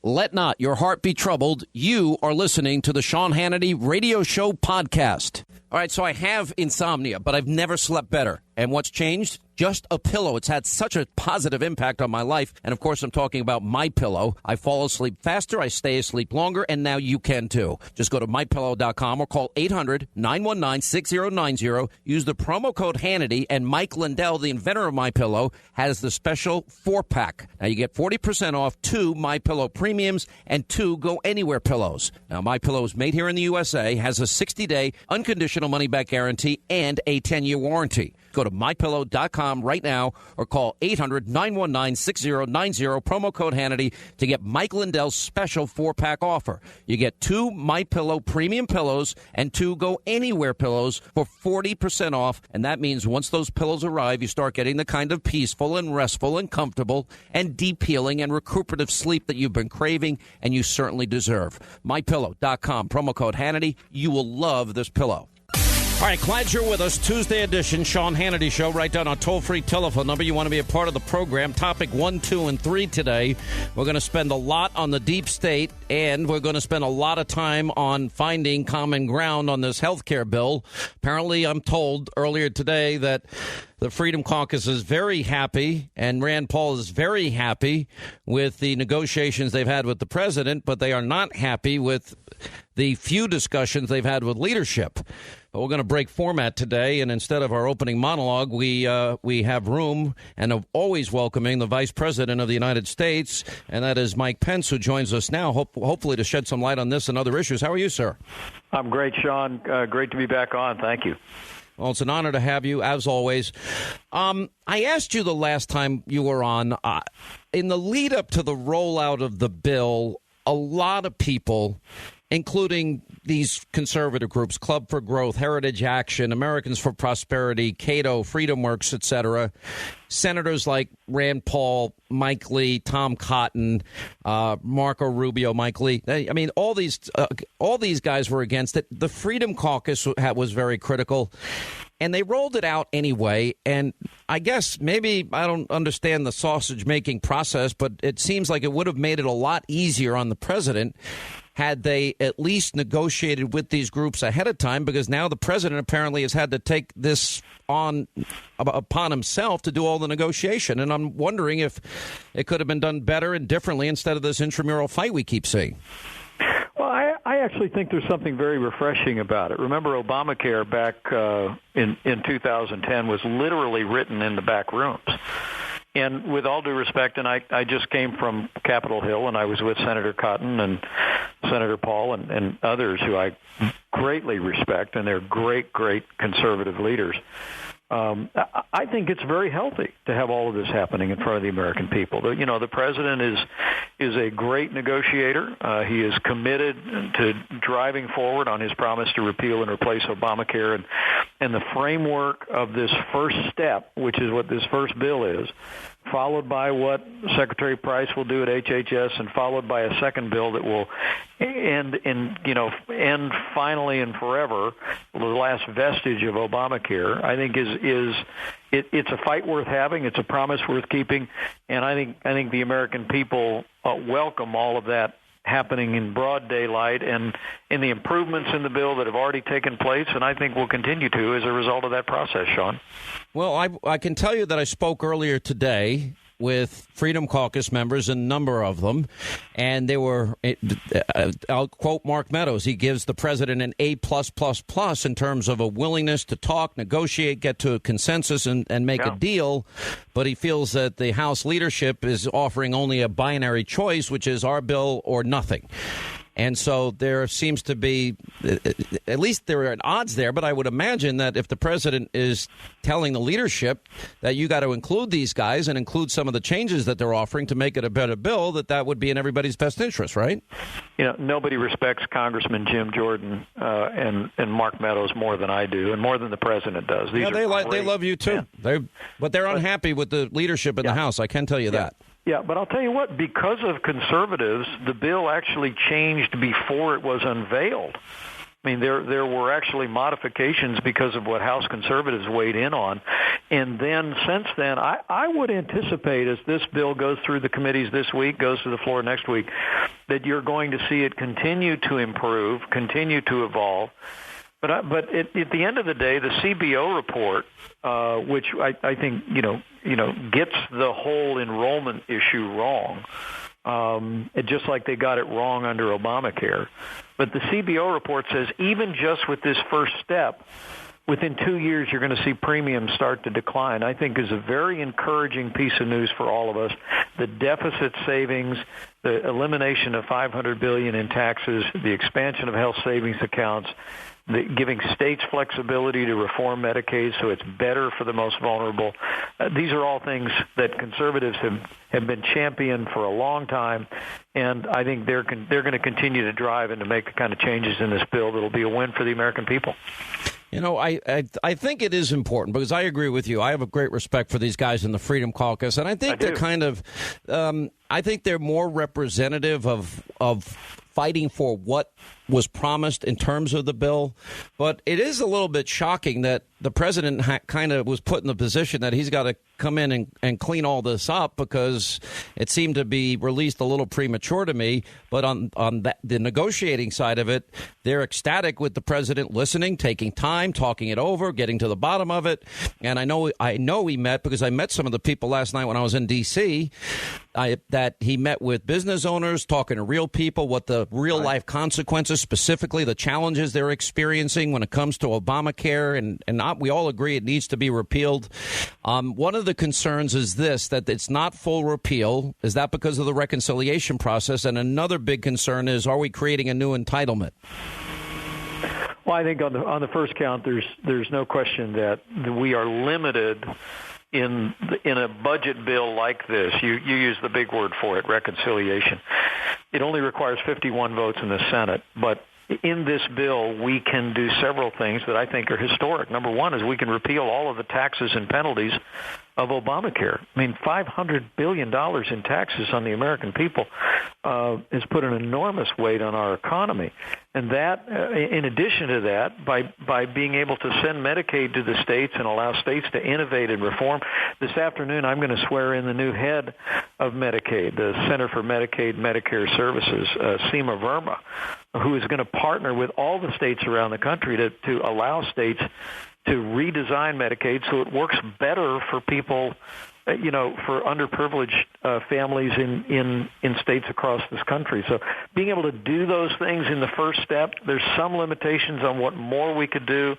Let not your heart be troubled. You are listening to the Sean Hannity Radio Show podcast. All right, so I have insomnia, but I've never slept better. And what's changed? Just a pillow. It's had such a positive impact on my life. And, of course, I'm talking about MyPillow. I fall asleep faster, I stay asleep longer, and now you can, too. Just go to MyPillow.com or call 800-919-6090. Use the promo code Hannity, and Mike Lindell, the inventor of MyPillow, has the special 4-pack. Now, you get 40% off 2 MyPillow Premiums and 2 Go Anywhere pillows. Now, MyPillow is made here in the USA, has a 60-day unconditional money-back guarantee, and a 10-year warranty. Go to MyPillow.com right now or call 800-919-6090, promo code Hannity, to get Mike Lindell's special 4-pack offer. You get 2 MyPillow premium pillows and 2 Go Anywhere pillows for 40% off. And that means once those pillows arrive, you start getting the kind of peaceful and restful and comfortable and deep healing and recuperative sleep that you've been craving and you certainly deserve. MyPillow.com, promo code Hannity. You will love this pillow. All right, glad you're with us. Tuesday edition, Sean Hannity Show. Write down our toll-free telephone number. You want to be a part of the program. Topic 1, 2, and 3 today. We're going to spend a lot on the deep state, and we're going to spend a lot of time on finding common ground on this health care bill. Apparently, I'm told earlier today that the Freedom Caucus is very happy, and Rand Paul is very happy with the negotiations they've had with the president, but they are not happy with the few discussions they've had with leadership. But we're going to break format today, and instead of our opening monologue, we have room and are always welcoming the Vice President of the United States, and that is Mike Pence, who joins us now, hopefully to shed some light on this and other issues. How are you, sir? I'm great, Sean. Great to be back on. Thank you. Well, it's an honor to have you, as always. I asked you the last time you were on, in the lead up to the rollout of the bill, a lot of people, including these conservative groups, Club for Growth, Heritage Action, Americans for Prosperity, Cato, Freedom Works, etc., senators like Rand Paul, Mike Lee, Tom Cotton, Marco Rubio, Mike Lee. I mean, all these guys were against it. The Freedom Caucus was very critical, and they rolled it out anyway. And I guess maybe I don't understand the sausage-making process, but it seems like it would have made it a lot easier on the president had they at least negotiated with these groups ahead of time, because now the president apparently has had to take this upon himself to do all the negotiation. And I'm wondering if it could have been done better and differently instead of this intramural fight we keep seeing. Well, I actually think there's something very refreshing about it. Remember, Obamacare back in 2010 was literally written in the back rooms. And with all due respect, and I just came from Capitol Hill, and I was with Senator Cotton and Senator Paul and others who I greatly respect, and they're great, great conservative leaders. I think it's very healthy to have all of this happening in front of the American people. The president is a great negotiator. He is committed to driving forward on his promise to repeal and replace Obamacare, and the framework of this first step, which is what this first bill is, followed by what Secretary Price will do at HHS, and followed by a second bill that will end finally and forever the last vestige of Obamacare. I think it's a fight worth having. It's a promise worth keeping, and I think the American people welcome all of that happening in broad daylight, and in the improvements in the bill that have already taken place, and I think will continue to as a result of that process, Sean. Well, I can tell you that I spoke earlier today with Freedom Caucus members, a number of them, and they were, I'll quote Mark Meadows, he gives the president an A+++ in terms of a willingness to talk, negotiate, get to a consensus, and make a deal, but he feels that the House leadership is offering only a binary choice, which is our bill or nothing. And so there seems to be, at least there are odds there, but I would imagine that if the president is telling the leadership that you got to include these guys and include some of the changes that they're offering to make it a better bill, that would be in everybody's best interest, right? Nobody respects Congressman Jim Jordan and Mark Meadows more than I do, and more than the president does. They love you, too. Yeah. But they're unhappy with the leadership in the House, I can tell you that. Yeah, but I'll tell you what, because of conservatives, the bill actually changed before it was unveiled. I mean, there were actually modifications because of what House conservatives weighed in on. And then since then, I would anticipate as this bill goes through the committees this week, goes to the floor next week, that you're going to see it continue to improve, continue to evolve. But at the end of the day, the CBO report, which I think gets the whole enrollment issue wrong, just like they got it wrong under Obamacare. But the CBO report says even just with this first step, within 2 years you're going to see premiums start to decline. I think is a very encouraging piece of news for all of us. The deficit savings, the elimination of $500 billion in taxes, the expansion of health savings accounts, giving states flexibility to reform Medicaid so it's better for the most vulnerable. These are all things that conservatives have been championed for a long time, and I think they're going to continue to drive and to make the kind of changes in this bill that will be a win for the American people. You know, I think it is important because I agree with you. I have a great respect for these guys in the Freedom Caucus, and I think they're kind of I think they're more representative of fighting for what was promised in terms of the bill. But it is a little bit shocking that the president kind of was put in the position that he's got to come in and clean all this up because it seemed to be released a little premature to me. But on the negotiating side of it, they're ecstatic with the president listening, taking time, talking it over, getting to the bottom of it. And I know he met because I met some of the people last night when I was in D.C., that he met with business owners, talking to real people, what the real life consequences, specifically the challenges they're experiencing when it comes to Obamacare. And we all agree it needs to be repealed. One of the concerns is this, that it's not full repeal. Is that because of the reconciliation process? And another big concern is, are we creating a new entitlement? Well, I think on the first count, there's no question that we are limited in a budget bill like this. You use the big word for it, reconciliation. It only requires 51 votes in the Senate, but in this bill, we can do several things that I think are historic. Number one is we can repeal all of the taxes and penalties of Obamacare. I mean, $500 billion in taxes on the American people has put an enormous weight on our economy. And that, in addition to that, by being able to send Medicaid to the states and allow states to innovate and reform, this afternoon I'm going to swear in the new head of Medicaid, the Center for Medicaid and Medicare Services, Seema Verma, who is going to partner with all the states around the country to allow states to redesign Medicaid so it works better for people, for underprivileged families in states across this country. So being able to do those things in the first step, there's some limitations on what more we could do.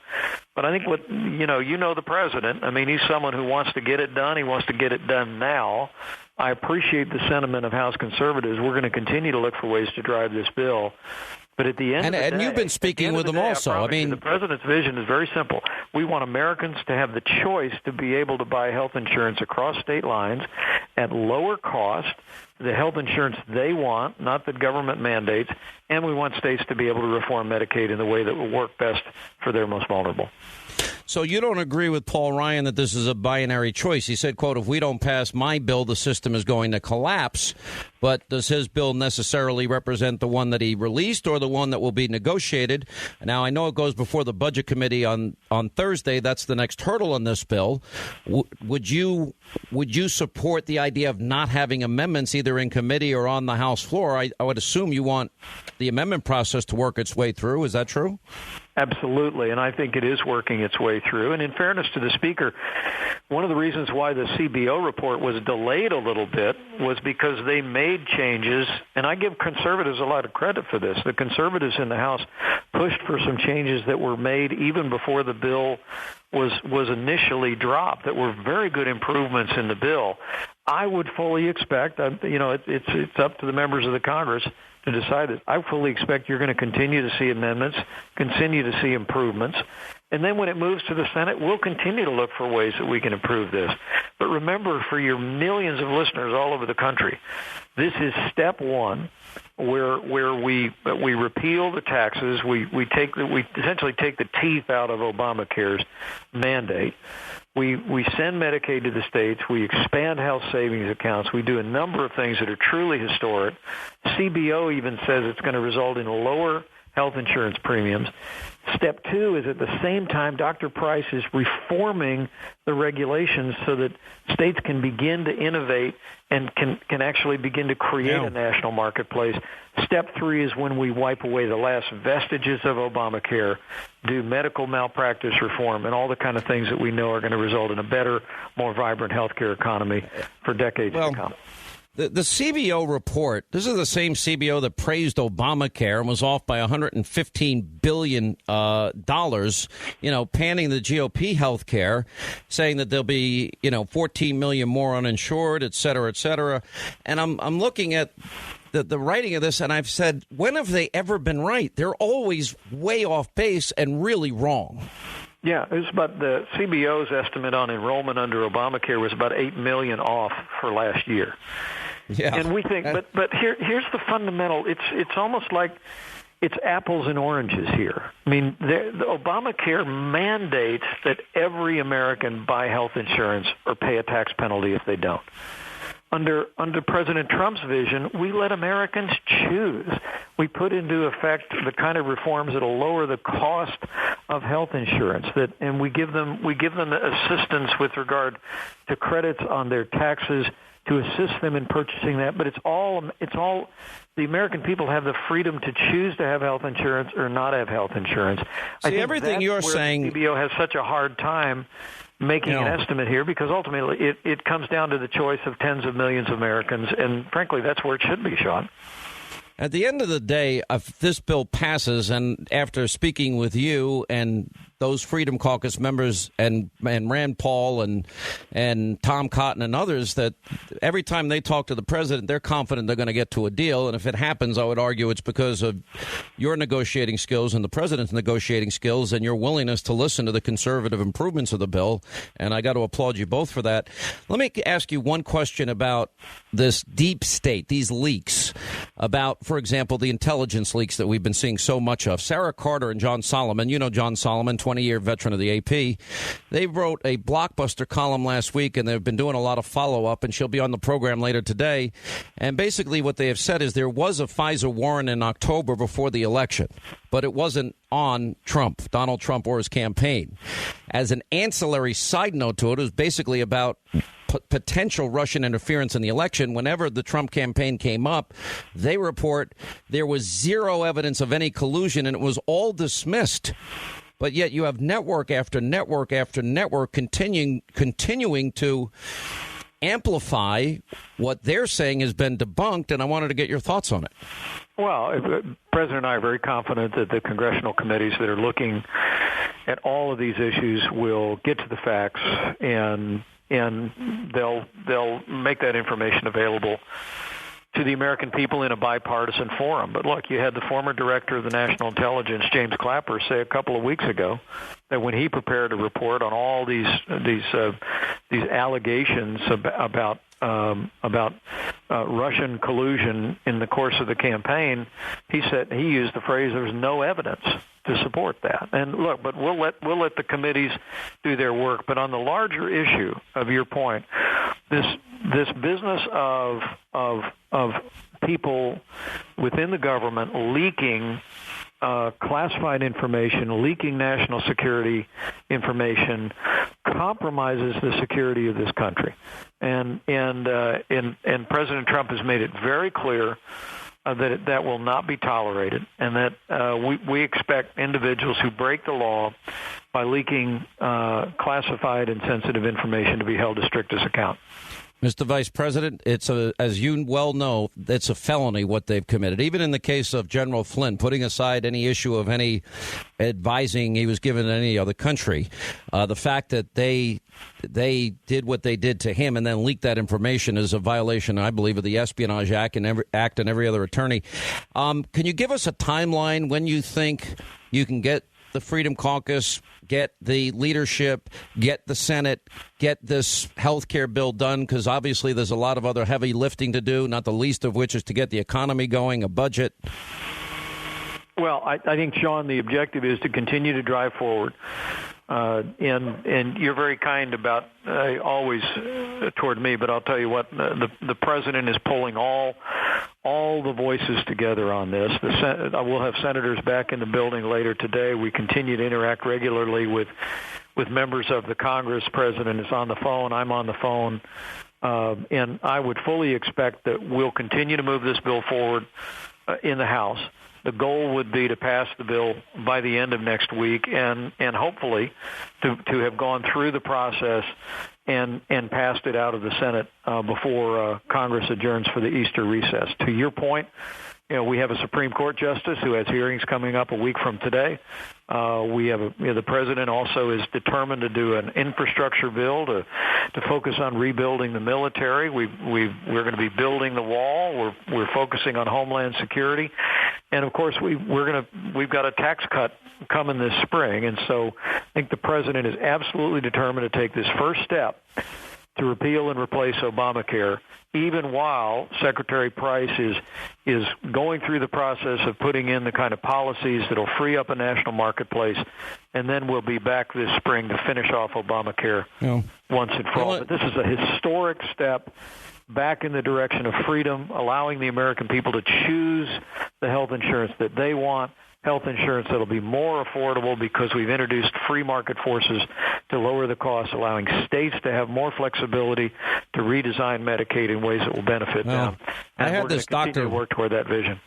But I think the president, I mean, he's someone who wants to get it done. He wants to get it done now. I appreciate the sentiment of House conservatives. We're going to continue to look for ways to drive this bill. But at the end of the day, and you've been speaking with them also. I mean, the president's vision is very simple. We want Americans to have the choice to be able to buy health insurance across state lines at lower cost, the health insurance they want, not that government mandates, and we want states to be able to reform Medicaid in the way that will work best for their most vulnerable. So you don't agree with Paul Ryan that this is a binary choice. He said, quote, if we don't pass my bill, the system is going to collapse. But does his bill necessarily represent the one that he released or the one that will be negotiated? Now, I know it goes before the Budget Committee on Thursday. That's the next hurdle on this bill. Would you support the idea of not having amendments either in committee or on the House floor? I would assume you want the amendment process to work its way through. Is that true? Absolutely, and I think it is working its way through. And in fairness to the Speaker, one of the reasons why the CBO report was delayed a little bit was because they made changes, and I give conservatives a lot of credit for this. The conservatives in the House pushed for some changes that were made even before the bill was initially dropped that were very good improvements in the bill. I would fully expect, it's up to the members of the Congress to decide it. I fully expect you're going to continue to see amendments, continue to see improvements. And then when it moves to the Senate, we'll continue to look for ways that we can improve this. But remember, for your millions of listeners all over the country, this is step one, where we repeal the taxes. We essentially take the teeth out of Obamacare's mandate. We send Medicaid to the states. We expand health savings accounts. We do a number of things that are truly historic. CBO even says it's going to result in lower health insurance premiums. Step two is at the same time, Dr. Price is reforming the regulations so that states can begin to innovate and can actually begin to create a national marketplace. Step three is when we wipe away the last vestiges of Obamacare, do medical malpractice reform, and all the kind of things that we know are going to result in a better, more vibrant healthcare economy for decades to come. The CBO report, this is the same CBO that praised Obamacare and was off by $115 billion, panning the GOP health care, saying that there'll be, 14 million more uninsured, et cetera, et cetera. And I'm looking at the writing of this, and I've said, when have they ever been right? They're always way off base and really wrong. Yeah, it was about the CBO's estimate on enrollment under Obamacare was about 8 million off for last year. Yeah. And we think, but here's the fundamental. It's almost like it's apples and oranges here. I mean, the Obamacare mandates that every American buy health insurance or pay a tax penalty if they don't. Under President Trump's vision, we let Americans choose. We put into effect the kind of reforms that will lower the cost of health insurance, and we give them assistance with regard to credits on their taxes to assist them in purchasing that. But it's all the American people have the freedom to choose to have health insurance or not have health insurance. I think everything you're saying, the CBO has such a hard time making an estimate here, because ultimately it comes down to the choice of tens of millions of Americans, and frankly, that's where it should be, Sean. At the end of the day, if this bill passes, and after speaking with you and those Freedom Caucus members and Rand Paul and Tom Cotton and others, that every time they talk to the president, they're confident they're going to get to a deal. And if it happens, I would argue it's because of your negotiating skills and the president's negotiating skills and your willingness to listen to the conservative improvements of the bill. And I got to applaud you both for that. Let me ask you one question about this deep state, these leaks about, for example, the intelligence leaks that we've been seeing so much of. Sarah Carter and John Solomon, John Solomon, 20-year veteran of the AP, they wrote a blockbuster column last week, and they've been doing a lot of follow-up, and she'll be on the program later today. And basically what they have said is there was a FISA warrant in October before the election, but it wasn't on Trump, Donald Trump, or his campaign. As an ancillary side note to it, it was basically about potential Russian interference in the election. Whenever the Trump campaign came up, they report there was zero evidence of any collusion, and it was all dismissed. But yet you have network after network after network continuing to amplify what they're saying has been debunked, and I wanted to get your thoughts on it. Well, the President and I are very confident that the congressional committees that are looking at all of these issues will get to the facts, and they'll make that information available to the American people in a bipartisan forum. But look, you had the former director of the National Intelligence, James Clapper, say a couple of weeks ago that when he prepared a report on all these allegations about Russian collusion in the course of the campaign, he used the phrase, "There's no evidence to support that." And look, but we'll let the committees do their work. But on the larger issue of your point, this business of people within the government leaking classified information, leaking national security information, compromises the security of this country. And President Trump has made it very clear that will not be tolerated, and that we expect individuals who break the law by leaking classified and sensitive information to be held to strictest account. Mr. Vice President, as you well know, it's a felony what they've committed. Even in the case of General Flynn, putting aside any issue of any advising he was given in any other country, the fact that they did what they did to him and then leaked that information is a violation, I believe, of the Espionage Act and every other attorney. Can you give us a timeline when you think you can get the Freedom Caucus, get the leadership, get the Senate, get this health care bill done, because obviously there's a lot of other heavy lifting to do, not the least of which is to get the economy going, a budget? Well, I think, Sean, the objective is to continue to drive forward. And you're very kind about always toward me, but I'll tell you what, the president is pulling all the voices together on this. We'll have senators back in the building later today. We continue to interact regularly with members of the Congress. President is on the phone. I'm on the phone. And I would fully expect that we'll continue to move this bill forward in the House. The goal would be to pass the bill by the end of next week and hopefully to have gone through the process and passed it out of the Senate before Congress adjourns for the Easter recess. To your point, we have a Supreme Court justice who has hearings coming up a week from today. We have the president also is determined to do an infrastructure bill to focus on rebuilding the military. We're going to be building the wall. We're focusing on homeland security, and of course we've got a tax cut coming this spring. And so I think the president is absolutely determined to take this first step to repeal and replace Obamacare, even while Secretary Price is going through the process of putting in the kind of policies that will free up a national marketplace, and then we'll be back this spring to finish off Obamacare once and for all. But this is a historic step back in the direction of freedom, allowing the American people to choose the health insurance that they want, health insurance that will be more affordable because we've introduced free market forces to lower the costs, allowing states to have more flexibility to redesign Medicaid in ways that will benefit them. And I had this doctor to work toward that vision.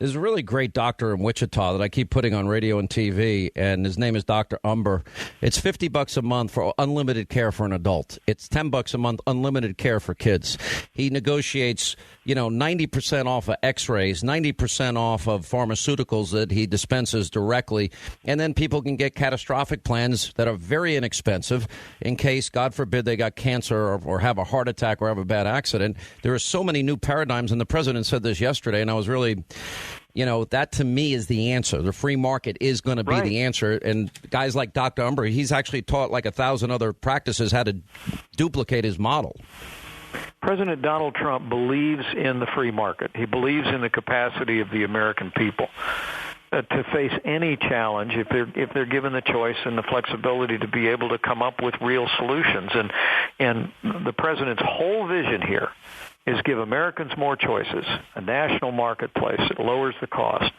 There's a really great doctor in Wichita that I keep putting on radio and TV, and his name is Dr. Umber. It's $50 a month for unlimited care for an adult. It's $10 a month unlimited care for kids. He negotiates, 90% off of X-rays, 90% off of pharmaceuticals that he dispenses directly, and then people can get catastrophic plans that are very inexpensive in case, God forbid, they got cancer or have a heart attack or have a bad accident. There are so many new paradigms, and the president said this yesterday, and I was really... that to me is the answer. The free market is going to be the answer. And guys like Dr. Umber, he's actually taught like 1,000 other practices how to duplicate his model. President Donald Trump believes in the free market. He believes in the capacity of the American people to face any challenge if they're given the choice and the flexibility to be able to come up with real solutions. And the president's whole vision here is give Americans more choices, a national marketplace that lowers the cost,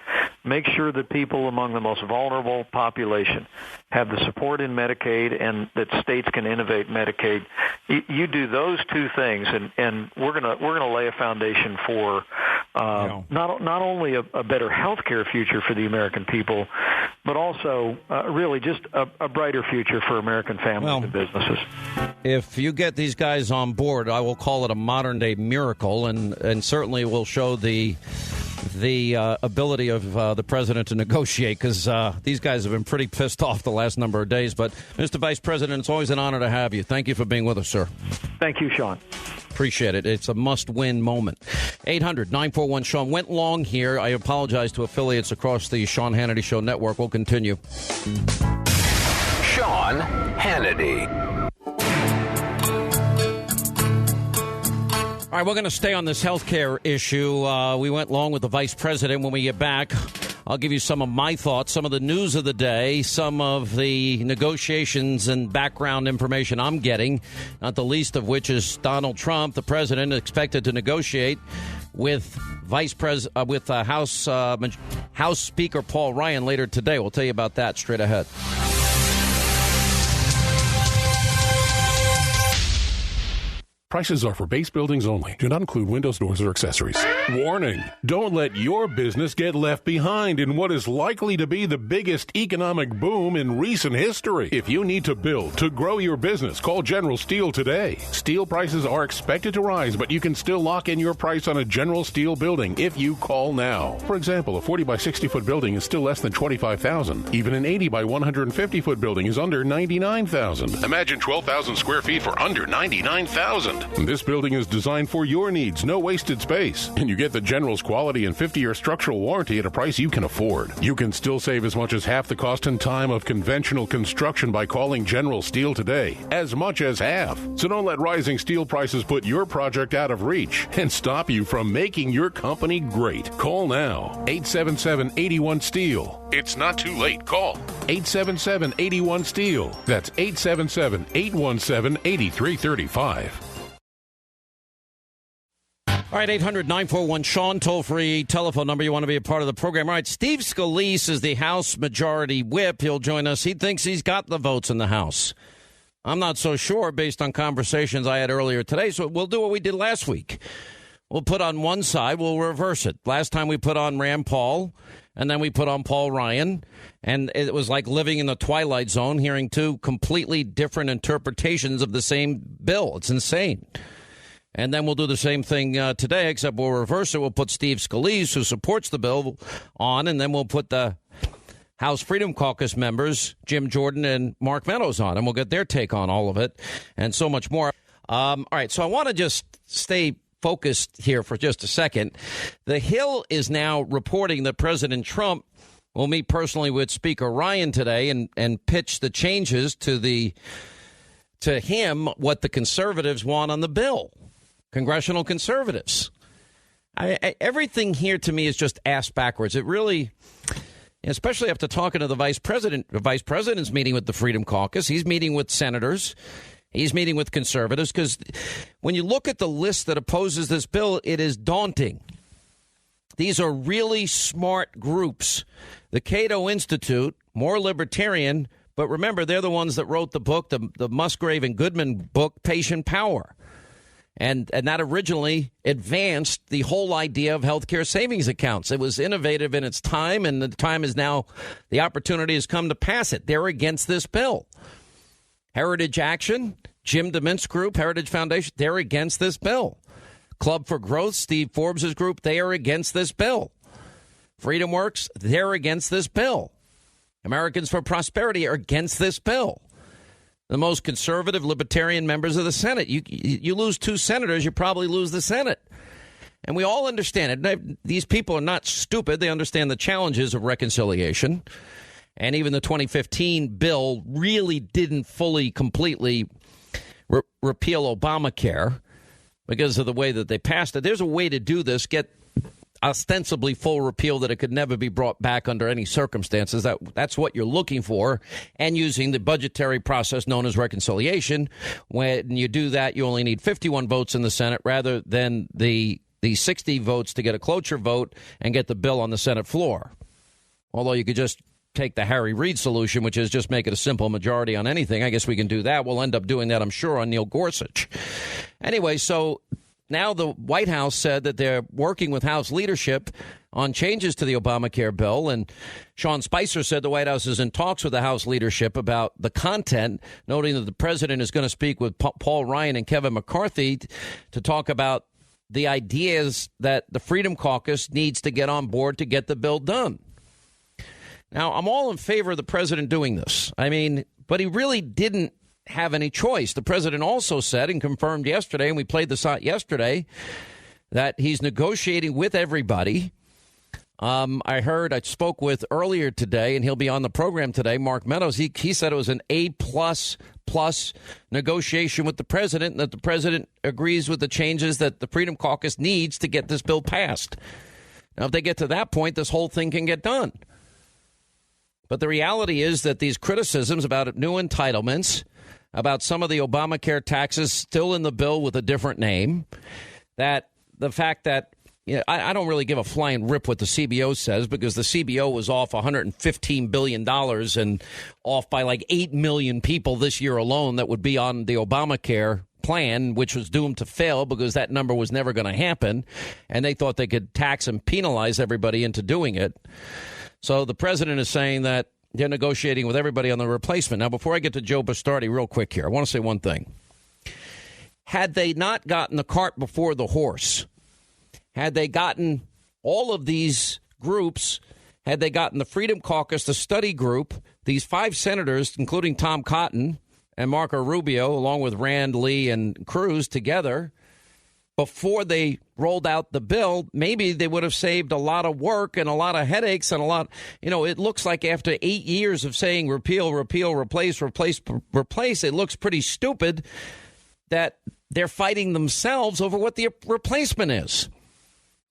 make sure that people among the most vulnerable population have the support in Medicaid and that states can innovate Medicaid. You do those two things, and we're gonna lay a foundation for not only a better health care future for the American people, but also really just a brighter future for American families and businesses. If you get these guys on board, I will call it a modern-day miracle, and certainly will show the ability of the president to negotiate, because these guys have been pretty pissed off the last number of days. But, Mr. Vice President, it's always an honor to have you. Thank you for being with us, sir. Thank you, Sean. Appreciate it. It's a must-win moment. 800-941-SEAN. Went long here. I apologize to affiliates across the Sean Hannity Show network. We'll continue. Sean Hannity. All right, we're going to stay on this health care issue. We went long with the vice president. When we get back, I'll give you some of my thoughts, some of the news of the day, some of the negotiations and background information I'm getting, not the least of which is Donald Trump, the president, expected to negotiate with House Speaker Paul Ryan later today. We'll tell you about that straight ahead. Prices are for base buildings only. Do not include windows, doors, or accessories. Warning! Don't let your business get left behind in what is likely to be the biggest economic boom in recent history. If you need to build to grow your business, call General Steel today. Steel prices are expected to rise, but you can still lock in your price on a General Steel building if you call now. For example, a 40 by 60 foot building is still less than $25,000. Even an 80 by 150 foot building is under $99,000. Imagine 12,000 square feet for under $99,000. This building is designed for your needs, no wasted space. And you get the General's quality and 50-year structural warranty at a price you can afford. You can still save as much as half the cost and time of conventional construction by calling General Steel today. As much as half. So don't let rising steel prices put your project out of reach and stop you from making your company great. Call now. 877-81-STEEL. It's not too late. Call 877-81-STEEL. That's 877-817-8335. All right, 800-941-SEAN, toll-free telephone number. You want to be a part of the program. All right, Steve Scalise is the House Majority Whip. He'll join us. He thinks he's got the votes in the House. I'm not so sure based on conversations I had earlier today, so we'll do what we did last week. We'll put on one side, we'll reverse it. Last time we put on Rand Paul, and then we put on Paul Ryan, and it was like living in the Twilight Zone, hearing two completely different interpretations of the same bill. It's insane. And then we'll do the same thing today, except we'll reverse it. We'll put Steve Scalise, who supports the bill, on, and then we'll put the House Freedom Caucus members, Jim Jordan and Mark Meadows, on, and we'll get their take on all of it and so much more. All right, so I want to just stay focused here for just a second. The Hill is now reporting that President Trump will meet personally with Speaker Ryan today and pitch the changes to him what the conservatives want on the bill. Congressional conservatives. Everything here to me is just ass backwards. It really, especially after talking to the vice president. The vice president's meeting with the Freedom Caucus. He's meeting with senators. He's meeting with conservatives, because when you look at the list that opposes this bill, it is daunting. These are really smart groups. The Cato Institute, more libertarian, but remember, they're the ones that wrote the book, the Musgrave and Goodman book, Patient Power. And that originally advanced the whole idea of healthcare savings accounts. It was innovative in its time, and the time is now, the opportunity has come to pass it. They're against this bill. Heritage Action, Jim DeMint's group, Heritage Foundation, they're against this bill. Club for Growth, Steve Forbes' group, they are against this bill. Freedom Works, they're against this bill. Americans for Prosperity are against this bill. The most conservative libertarian members of the Senate. You lose two senators, you probably lose the Senate. And we all understand it. These people are not stupid. They understand the challenges of reconciliation. And even the 2015 bill really didn't fully, completely repeal Obamacare because of the way that they passed it. There's a way to do this, get ostensibly full repeal that it could never be brought back under any circumstances. That's what you're looking for, and using the budgetary process known as reconciliation. When you do that, you only need 51 votes in the Senate rather than the 60 votes to get a cloture vote and get the bill on the Senate floor. Although you could just take the Harry Reid solution, which is just make it a simple majority on anything. I guess we can do that. We'll end up doing that, I'm sure, on Neil Gorsuch. Anyway, so now the White House said that they're working with House leadership on changes to the Obamacare bill. And Sean Spicer said the White House is in talks with the House leadership about the content, noting that the president is going to speak with Paul Ryan and Kevin McCarthy to talk about the ideas that the Freedom Caucus needs to get on board to get the bill done. Now, I'm all in favor of the president doing this. I mean, but he really didn't have any choice. The president also said and confirmed yesterday, and we played this out yesterday, that he's negotiating with everybody. I spoke with earlier today, and he'll be on the program today, Mark Meadows. He said it was an A++ negotiation with the president, and that the president agrees with the changes that the Freedom Caucus needs to get this bill passed. Now, if they get to that point, this whole thing can get done. But the reality is that these criticisms about new entitlements, about some of the Obamacare taxes still in the bill with a different name, that the fact that I don't really give a flying rip what the CBO says, because the CBO was off $115 billion and off by like 8 million people this year alone that would be on the Obamacare plan, which was doomed to fail because that number was never going to happen. And they thought they could tax and penalize everybody into doing it. So the president is saying that they're negotiating with everybody on the replacement. Now, before I get to Joe Bastardi real quick here, I want to say one thing. Had they not gotten the cart before the horse, had they gotten all of these groups, had they gotten the Freedom Caucus, the study group, these 5 senators, including Tom Cotton, and Marco Rubio, along with Rand, Lee, and Cruz together, before they rolled out the bill, maybe they would have saved a lot of work and a lot of headaches and a lot. It looks like after 8 years of saying repeal, replace, it looks pretty stupid that they're fighting themselves over what the replacement is.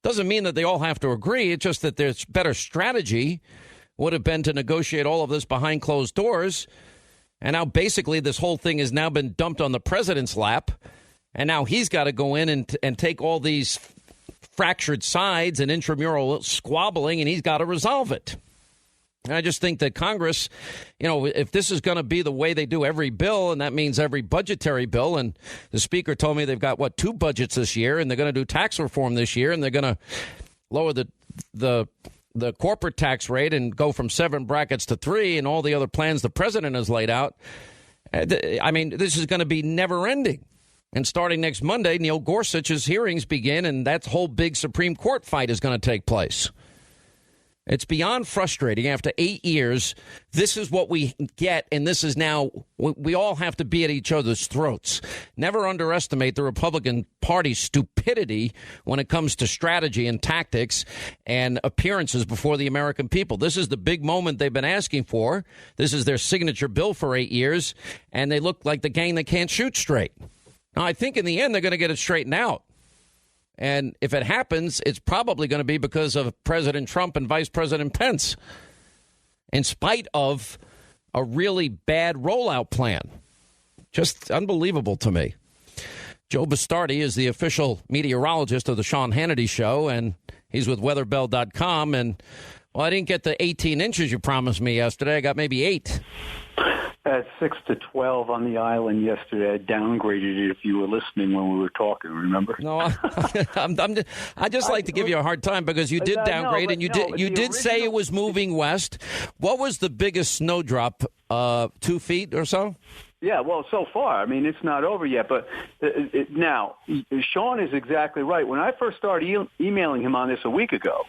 Doesn't mean that they all have to agree. It's just that there's better strategy would have been to negotiate all of this behind closed doors. And now basically this whole thing has now been dumped on the president's lap. And now he's got to go in and take all these fractured sides and intramural squabbling, and he's got to resolve it. And I just think that Congress, if this is going to be the way they do every bill, and that means every budgetary bill, and the speaker told me they've got, 2 budgets this year, and they're going to do tax reform this year, and they're going to lower the corporate tax rate and go from 7 brackets to 3, and all the other plans the president has laid out. I mean, this is going to be never ending. And starting next Monday, Neil Gorsuch's hearings begin, and that whole big Supreme Court fight is going to take place. It's beyond frustrating. After 8 years, this is what we get, and this is now, we all have to be at each other's throats. Never underestimate the Republican Party's stupidity when it comes to strategy and tactics and appearances before the American people. This is the big moment they've been asking for. This is their signature bill for 8 years, and they look like the gang that can't shoot straight. Now, I think in the end, they're going to get it straightened out. And if it happens, it's probably going to be because of President Trump and Vice President Pence, in spite of a really bad rollout plan. Just unbelievable to me. Joe Bastardi is the official meteorologist of the Sean Hannity Show, and he's with weatherbell.com. And, well, I didn't get the 18 inches you promised me yesterday. I got maybe 8. At 6 to 12 on the island yesterday. I downgraded it if you were listening when we were talking, remember? No, I just like to give you a hard time because you did downgrade, and you did say it was moving west. What was the biggest snowdrop, 2 feet or so? Yeah, well, so far, I mean, it's not over yet. But now, Sean is exactly right. When I first started emailing him on this a week ago,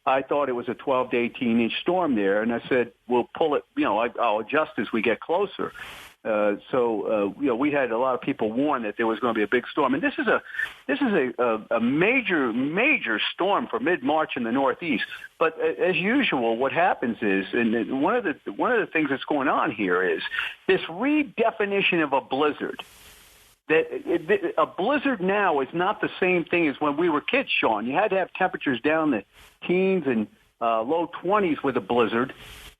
I thought it was a 12 to 18-inch storm there, and I said, we'll pull it, I'll adjust as we get closer. We had a lot of people warn that there was going to be a big storm. And this is a major storm for mid-March in the Northeast. But as usual, what happens is, and one of the things that's going on here is this redefinition of a blizzard. That a blizzard now is not the same thing as when we were kids, Sean. You had to have temperatures down the teens and low 20s with a blizzard,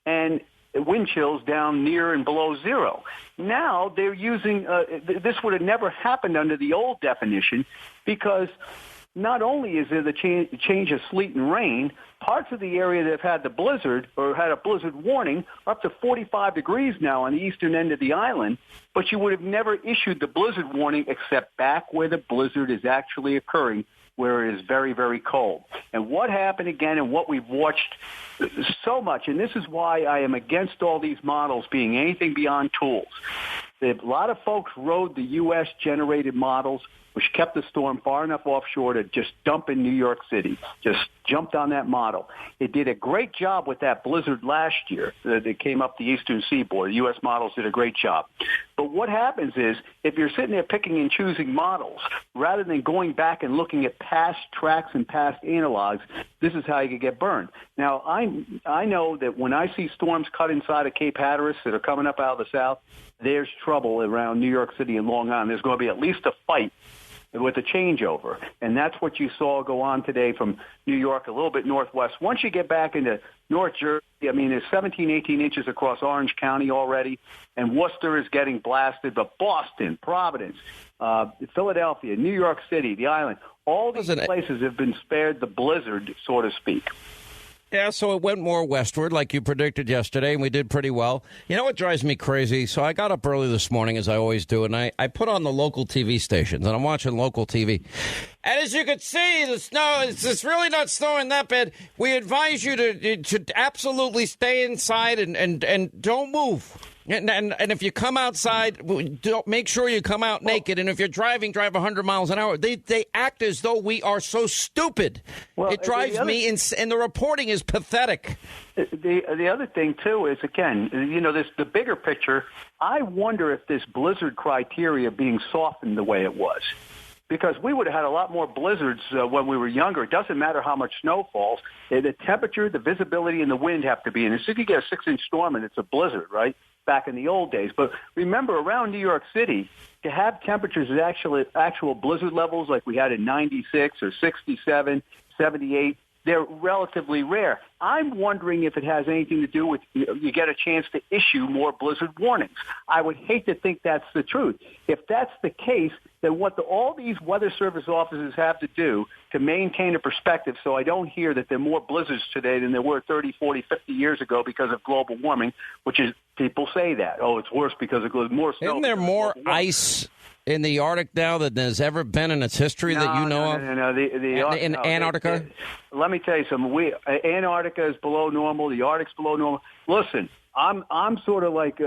and wind chills down near and below 0. Now they're using this would have never happened under the old definition, because not only is there the change of sleet and rain, parts of the area that have had the blizzard or had a blizzard warning are up to 45 degrees now on the eastern end of the island, but you would have never issued the blizzard warning except back where the blizzard is actually occurring, where it is very, very cold. And what happened again, and what we've watched so much, and this is why I am against all these models being anything beyond tools. A lot of folks rode the U.S.-generated models, which kept the storm far enough offshore to just dump in New York City, just jumped on that model. It did a great job with that blizzard last year that came up the eastern seaboard. The U.S. models did a great job. But what happens is, if you're sitting there picking and choosing models, rather than going back and looking at past tracks and past analogs, this is how you could get burned. Now, I know that when I see storms cut inside of Cape Hatteras that are coming up out of the south, there's trouble around New York City and Long Island. There's going to be at least a fight with a changeover. And that's what you saw go on today from New York, a little bit northwest. Once you get back into North Jersey, I mean, there's 17, 18 inches across Orange County already, and Worcester is getting blasted, but Boston, Providence, Philadelphia, New York City, the island, all these places have been spared the blizzard, so to speak. Yeah, so it went more westward like you predicted yesterday, and we did pretty well. You know what drives me crazy? So I got up early this morning, as I always do, and I put on the local TV stations, and I'm watching local TV. And as you can see, the snow, it's really not snowing that bad. We advise you to absolutely stay inside and don't move. And if you come outside, don't make sure you come out naked. And if you're driving, drive 100 miles an hour. They act as though we are so stupid. Well, it drives me insane. And the reporting is pathetic. The other thing, too, is, again, the bigger picture, I wonder if this blizzard criteria being softened the way it was. Because we would have had a lot more blizzards when we were younger. It doesn't matter how much snow falls. The temperature, the visibility, and the wind have to be in. As soon as you get a 6-inch storm and it's a blizzard, right, back in the old days. But remember, around New York City, to have temperatures at actual blizzard levels like we had in 96 or 67, 78, they're relatively rare. I'm wondering if it has anything to do with you get a chance to issue more blizzard warnings. I would hate to think that's the truth. If that's the case, then what all these Weather Service offices have to do to maintain a perspective so I don't hear that there are more blizzards today than there were 30, 40, 50 years ago because of global warming, which is people say that. Oh, it's worse because of more snow. Isn't there more ice in the Arctic now than there's ever been in its history that you know of? No. In Antarctica? Let me tell you something. Antarctica is below normal. The Arctic's below normal. Listen, I'm sort of like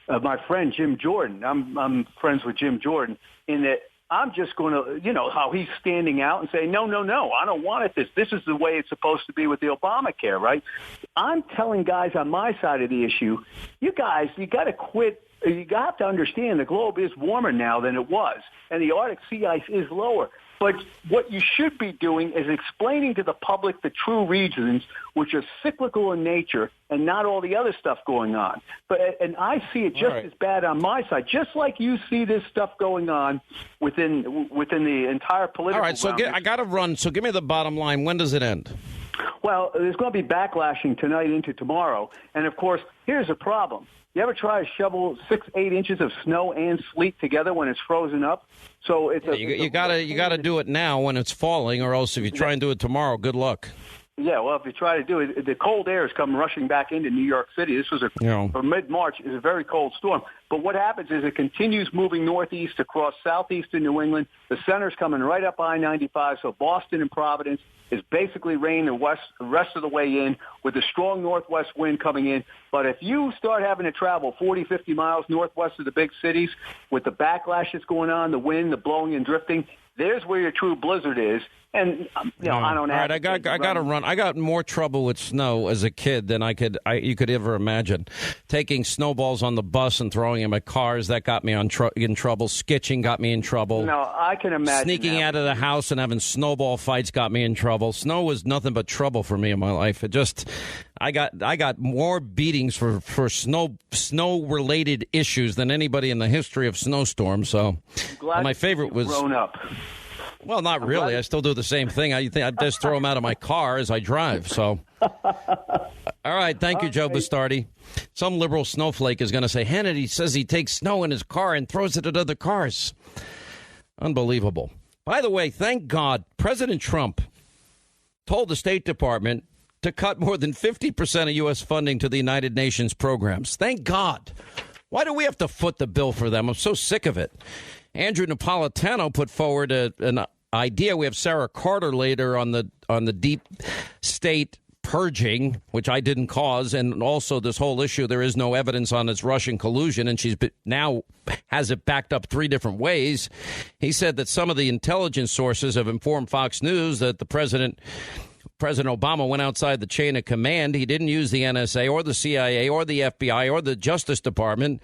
my friend Jim Jordan. I'm friends with Jim Jordan in that I'm just going to, how he's standing out and saying, no, I don't want it. This is the way it's supposed to be with the Obamacare, right? I'm telling guys on my side of the issue, you guys, you got to quit. You have to understand the globe is warmer now than it was, and the Arctic sea ice is lower. But what you should be doing is explaining to the public the true reasons, which are cyclical in nature and not all the other stuff going on. And I see it just as bad on my side, just like you see this stuff going on within the entire political. All right, so I got to run. So give me the bottom line. When does it end? Well, there's going to be backlashing tonight into tomorrow. And, of course, here's the problem. You ever try to shovel 6-8 inches of snow and sleet together when it's frozen up? So it's you gotta do it now when it's falling, or else if you try and do it tomorrow, good luck. Yeah, well, if you try to do it, the cold air has come rushing back into New York City. This was for mid-March is a very cold storm. But what happens is it continues moving northeast across southeastern New England. The center's coming right up I-95, so Boston and Providence is basically rain the rest of the way in with a strong northwest wind coming in. But if you start having to travel 40, 50 miles northwest of the big cities with the backlash that's going on, the wind, the blowing and drifting, there's where your true blizzard is. And, I don't know. All right, I got to run. I got more trouble with snow as a kid than you could ever imagine. Taking snowballs on the bus and throwing them at cars, that got me in trouble. Skitching got me in trouble. No, I can imagine. Sneaking out of the house and having snowball fights got me in trouble. Snow was nothing but trouble for me in my life. I got more beatings for snow-related issues than anybody in the history of snowstorms. So my favorite was grown up. Well, not really. I still do the same thing. I think I just throw them out of my car as I drive. So, all right. Thank you, Joe Bastardi. Some liberal snowflake is going to say, Hannity says he takes snow in his car and throws it at other cars. Unbelievable. By the way, thank God, President Trump told the State Department to cut more than 50% of U.S. funding to the United Nations programs. Thank God. Why do we have to foot the bill for them? I'm so sick of it. Andrew Napolitano put forward an idea. We have Sarah Carter later on the deep state purging, which I didn't cause, and also this whole issue. There is no evidence on its Russian collusion, and she's now has it backed up 3 different ways. He said that some of the intelligence sources have informed Fox News that President Obama went outside the chain of command. He didn't use the NSA or the CIA or the FBI or the Justice Department,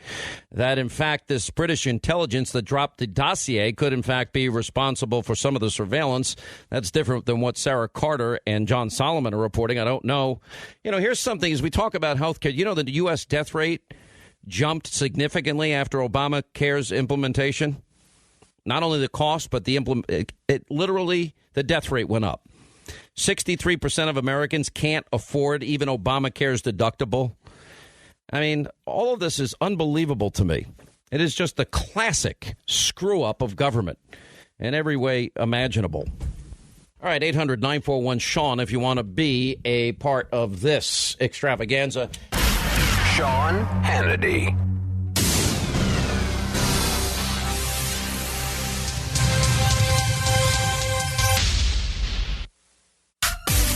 that, in fact, this British intelligence that dropped the dossier could, in fact, be responsible for some of the surveillance. That's different than what Sarah Carter and John Solomon are reporting. I don't know. Here's something as we talk about health care. The U.S. death rate jumped significantly after Obamacare's implementation. Not only the cost, but literally the death rate went up. 63% of Americans can't afford even Obamacare's deductible. I mean, all of this is unbelievable to me. It is just the classic screw-up of government in every way imaginable. All right, 800-941-SEAN if you want to be a part of this extravaganza. Sean Hannity.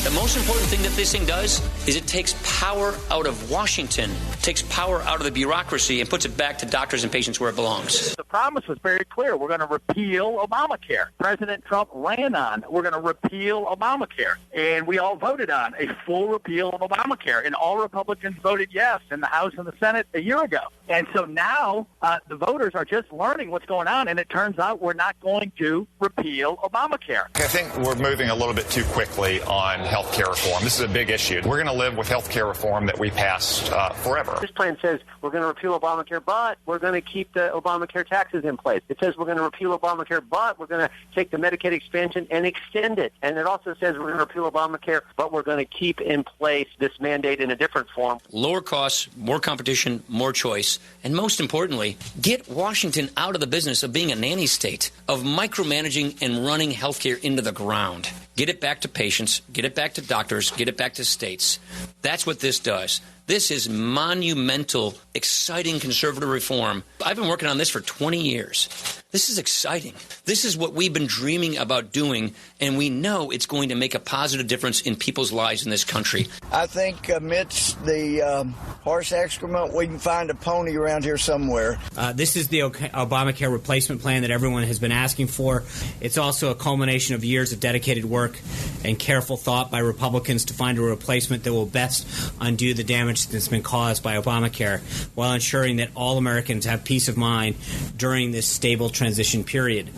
The most important thing that this thing does is it takes power out of Washington, takes power out of the bureaucracy, and puts it back to doctors and patients where it belongs. The promise was very clear. We're going to repeal Obamacare. President Trump ran on, we're going to repeal Obamacare. And we all voted on a full repeal of Obamacare. And all Republicans voted yes in the House and the Senate a year ago. And so now the voters are just learning what's going on, and it turns out we're not going to repeal Obamacare. I think we're moving a little bit too quickly on health care reform. This is a big issue. We're going to live with health care reform that we passed forever. This plan says we're going to repeal Obamacare, but we're going to keep the Obamacare taxes in place. It says we're going to repeal Obamacare, but we're going to take the Medicaid expansion and extend it. And it also says we're going to repeal Obamacare, but we're going to keep in place this mandate in a different form. Lower costs, more competition, more choice, and most importantly, get Washington out of the business of being a nanny state, of micromanaging and running healthcare into the ground. Get it back to patients, get it back to doctors, get it back to states. That's what this does. This is monumental, exciting conservative reform. I've been working on this for 20 years. This is exciting. This is what we've been dreaming about doing, and we know it's going to make a positive difference in people's lives in this country. I think amidst the horse excrement, we can find a pony around here somewhere. This is the Obamacare replacement plan that everyone has been asking for. It's also a culmination of years of dedicated work and careful thought by Republicans to find a replacement that will best undo the damage that's been caused by Obamacare, while ensuring that all Americans have peace of mind during this stable transition period.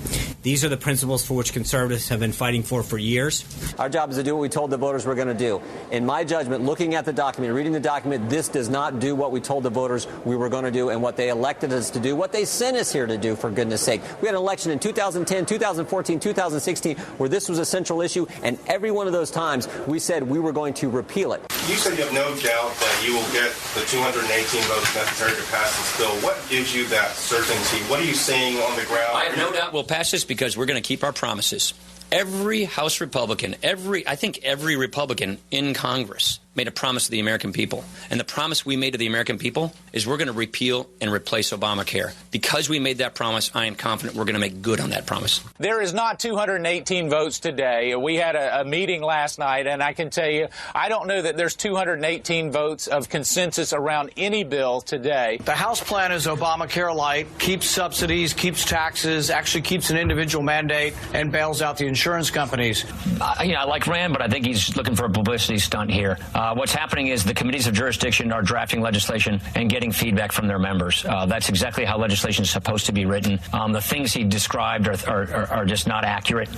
These are the principles for which conservatives have been fighting for years. Our job is to do what we told the voters we're going to do. In my judgment, looking at the document, reading the document, this does not do what we told the voters we were going to do and what they elected us to do, what they sent us here to do, for goodness sake. We had an election in 2010, 2014, 2016, where this was a central issue, and every one of those times we said we were going to repeal it. You said you have no doubt that you will get the 218 votes necessary to pass this bill. What gives you that certainty? What are you seeing on the ground? I have no doubt we'll pass this because we're going to keep our promises. Every House Republican, I think every Republican in Congress made a promise to the American people. And the promise we made to the American people is we're going to repeal and replace Obamacare. Because we made that promise, I am confident we're going to make good on that promise. There is not 218 votes today. We had a meeting last night, and I can tell you, I don't know that there's 218 votes of consensus around any bill today. The House plan is Obamacare light, keeps subsidies, keeps taxes, actually keeps an individual mandate, and bails out the insurance companies. I like Rand, but I think he's looking for a publicity stunt here. What's happening is the committees of jurisdiction are drafting legislation and getting feedback from their members. That's exactly how legislation is supposed to be written. The things he described are just not accurate.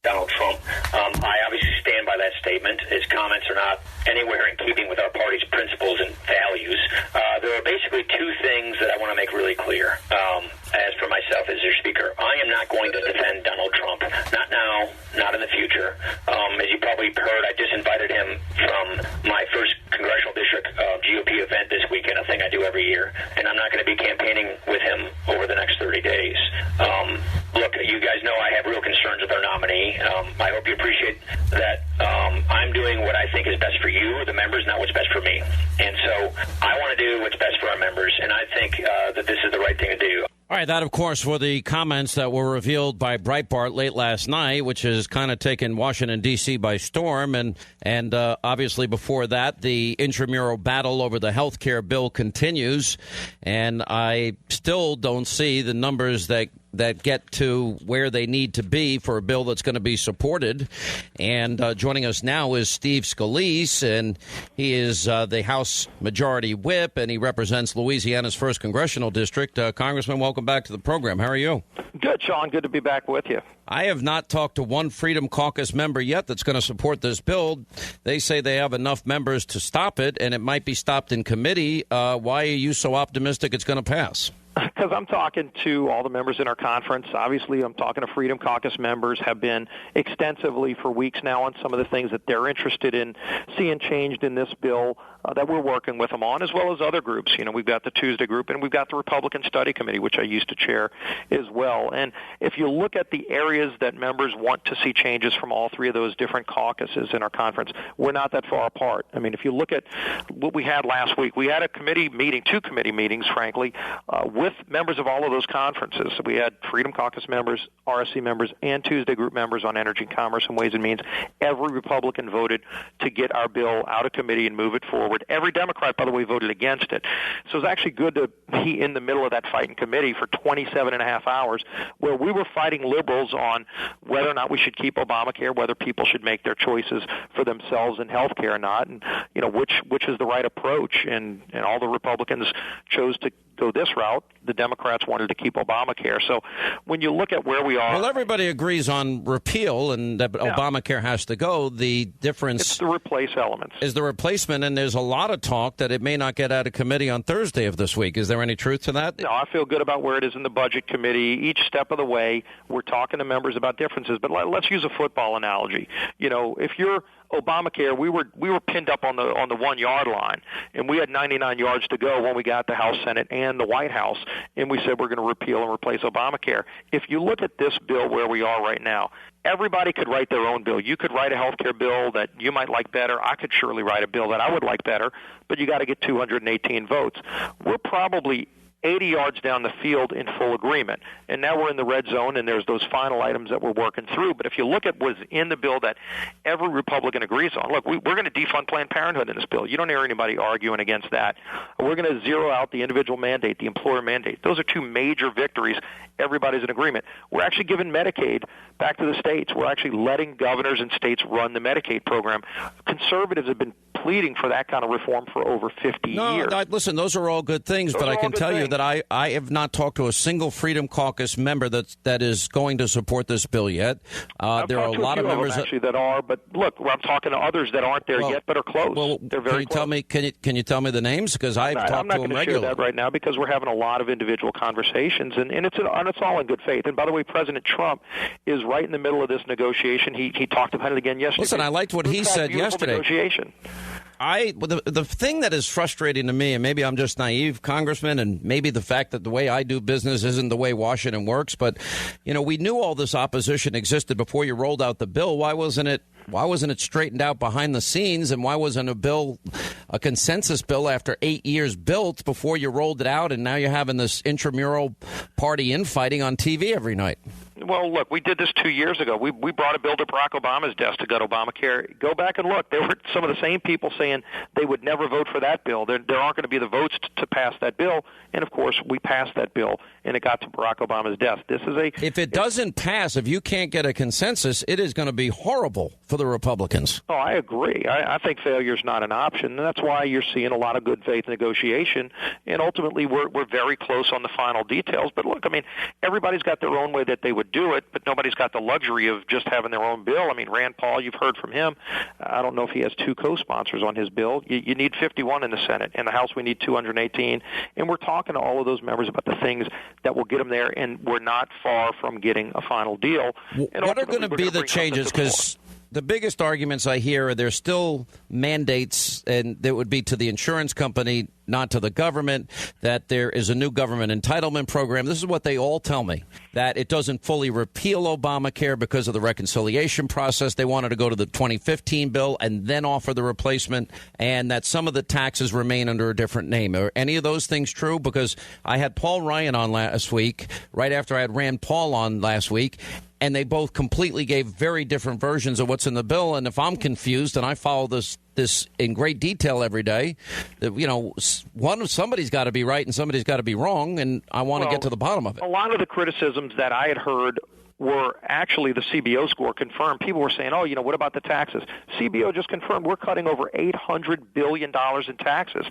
Donald Trump. I obviously stand by that statement. His comments are not anywhere in keeping with our party's principles and values. There are basically two things that I want to make really clear. As for myself as your speaker, I am not going to defend Donald Trump. Not now, not in the future. As you probably heard, I just invited him from my first congressional district GOP event this weekend, a thing I do every year, and I'm not going to be campaigning with him over the next 30 days. Look, you guys know I have real concerns with our nominee. I hope you appreciate that I'm doing what I think is best for you, the members, not what's best for me. And so I want to do what's best for our members, and I think that this is the right thing to do. All right, that, of course, were the comments that were revealed by Breitbart late last night, which has kind of taken Washington, D.C. by storm. And obviously before that, the intramural battle over the health care bill continues. And I still don't see the numbers that get to where they need to be for a bill that's going to be supported. And joining us now is Steve Scalise, and he is the House Majority Whip, and he represents Louisiana's 1st Congressional District. Congressman, welcome back to the program. How are you? Good, Sean. Good to be back with you. I have not talked to one Freedom Caucus member yet that's going to support this bill. They say they have enough members to stop it, and it might be stopped in committee. Why are you so optimistic it's going to pass? Because I'm talking to all the members in our conference. Obviously, I'm talking to Freedom Caucus members, have been extensively for weeks now on some of the things that they're interested in seeing changed in this bill. that we're working with them on, as well as other groups. We've got the Tuesday group, and we've got the Republican Study Committee, which I used to chair as well. And if you look at the areas that members want to see changes from all three of those different caucuses in our conference, we're not that far apart. I mean, if you look at what we had last week, we had a committee meeting, two committee meetings, frankly, with members of all of those conferences. So we had Freedom Caucus members, RSC members, and Tuesday group members on energy, commerce, and ways and means. Every Republican voted to get our bill out of committee and move it forward. Every Democrat, by the way, voted against it. So it's actually good to be in the middle of that fight in committee for 27 and a half hours, where we were fighting liberals on whether or not we should keep Obamacare, whether people should make their choices for themselves in health care or not, and which is the right approach. And all the Republicans chose to go this route. The Democrats wanted to keep Obamacare. So when you look at where we are... Well, everybody agrees on repeal and that Obamacare has to go. The difference... It's the replace elements. ...is the replacement, and there's a lot of talk that it may not get out of committee on Thursday of this week. Is there any truth to that? No, I feel good about where it is in the Budget Committee. Each step of the way, we're talking to members about differences. But let's use a football analogy. If you're Obamacare, we were pinned up on the 1 yard line, and we had 99 yards to go when we got the House, Senate, and the White House, and we said we're going to repeal and replace Obamacare. If you look at this bill where we are right now, everybody could write their own bill. You could write a health care bill that you might like better. I could surely write a bill that I would like better, but you got to get 218 votes. We're probably 80 yards down the field in full agreement. And now we're in the red zone, and there's those final items that we're working through. But if you look at what's in the bill that every Republican agrees on, look, we're going to defund Planned Parenthood in this bill. You don't hear anybody arguing against that. We're going to zero out the individual mandate, the employer mandate. Those are two major victories. Everybody's in agreement. We're actually giving Medicaid back to the states. We're actually letting governors and states run the Medicaid program. Conservatives have been pleading for that kind of reform for over 50 years. Listen, those are all good things, but I can tell you that I have not talked to a single Freedom Caucus member that is going to support this bill yet. There are a lot of members actually that are, but look, I'm talking to others that aren't there yet, but are close. Well, they're very close. Can you tell me the names? Because I've talked to them regularly. I'm not going to share that right now because we're having a lot of individual conversations, and it's all in good faith. And by the way, President Trump is right in the middle of this negotiation. He talked about it again yesterday. Listen, I liked what he said yesterday. Negotiation. The thing that is frustrating to me, and maybe I'm just naive, Congressman, and maybe the fact that the way I do business isn't the way Washington works, but we knew all this opposition existed before you rolled out the bill. Why wasn't it straightened out behind the scenes, and why wasn't a consensus bill after 8 years built before you rolled it out, and now you're having this intramural party infighting on TV every night? Well, look, we did this 2 years ago. We brought a bill to Barack Obama's desk to gut Obamacare. Go back and look. There were some of the same people saying they would never vote for that bill. There aren't going to be the votes to pass that bill. And, of course, we passed that bill, and it got to Barack Obama's desk. If it doesn't pass, if you can't get a consensus, it is going to be horrible for the Republicans. Oh, I agree. I think failure is not an option, and that's why you're seeing a lot of good faith negotiation. And ultimately, we're very close on the final details. But, look, I mean, everybody's got their own way that they would do it, but nobody's got the luxury of just having their own bill. I mean, Rand Paul, you've heard from him. I don't know if he has two co-sponsors on his bill. You need 51 in the Senate. In the House, we need 218. And we're talking to all of those members about the things that will get them there, and we're not far from getting a final deal. What are going to be the changes? Because the biggest arguments I hear are there's still mandates, and there would be to the insurance company, not to the government, that there is a new government entitlement program. This is what they all tell me, that it doesn't fully repeal Obamacare because of the reconciliation process. They wanted to go to the 2015 bill and then offer the replacement, and that some of the taxes remain under a different name. Are any of those things true? Because I had Paul Ryan on last week, right after I had Rand Paul on last week, and they both completely gave very different versions of what's in the bill. And if I'm confused, and I follow this in great detail every day, that somebody's got to be right and somebody's got to be wrong, and I want to get to the bottom of it. A lot of the criticisms that I had heard were actually the CBO score confirmed. People were saying, what about the taxes? CBO just confirmed we're cutting over $800 billion in taxes.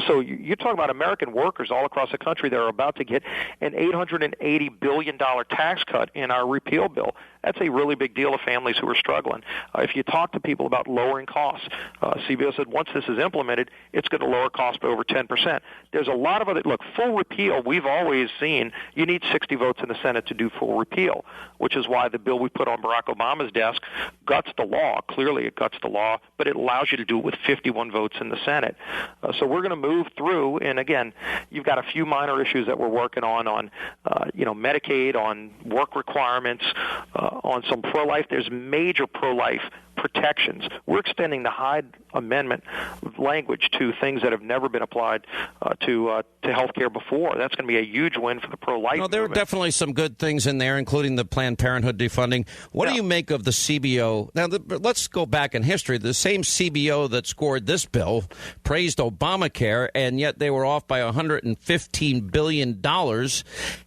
So you're talking about American workers all across the country that are about to get an $880 billion tax cut in our repeal bill. that's a really big deal to families who are struggling. If you talk to people about lowering costs, CBO said once this is implemented, it's going to lower costs by over 10%. There's a lot of other, look, full repeal, we've always seen you need 60 votes in the Senate to do full repeal, which is why the bill we put on Barack Obama's desk guts the law. Clearly it guts the law, but it allows you to do it with 51 votes in the Senate. So we're going to move through, and again, you've got a few minor issues that we're working on Medicaid, on work requirements, on some pro-life. There's major pro-life protections. We're extending the Hyde Amendment language to things that have never been applied to health care before. That's going to be a huge win for the pro-life movement. There are definitely some good things in there, including the Planned Parenthood defunding. What do you make of the CBO? Now, let's go back in history. The same CBO that scored this bill praised Obamacare, and yet they were off by $115 billion.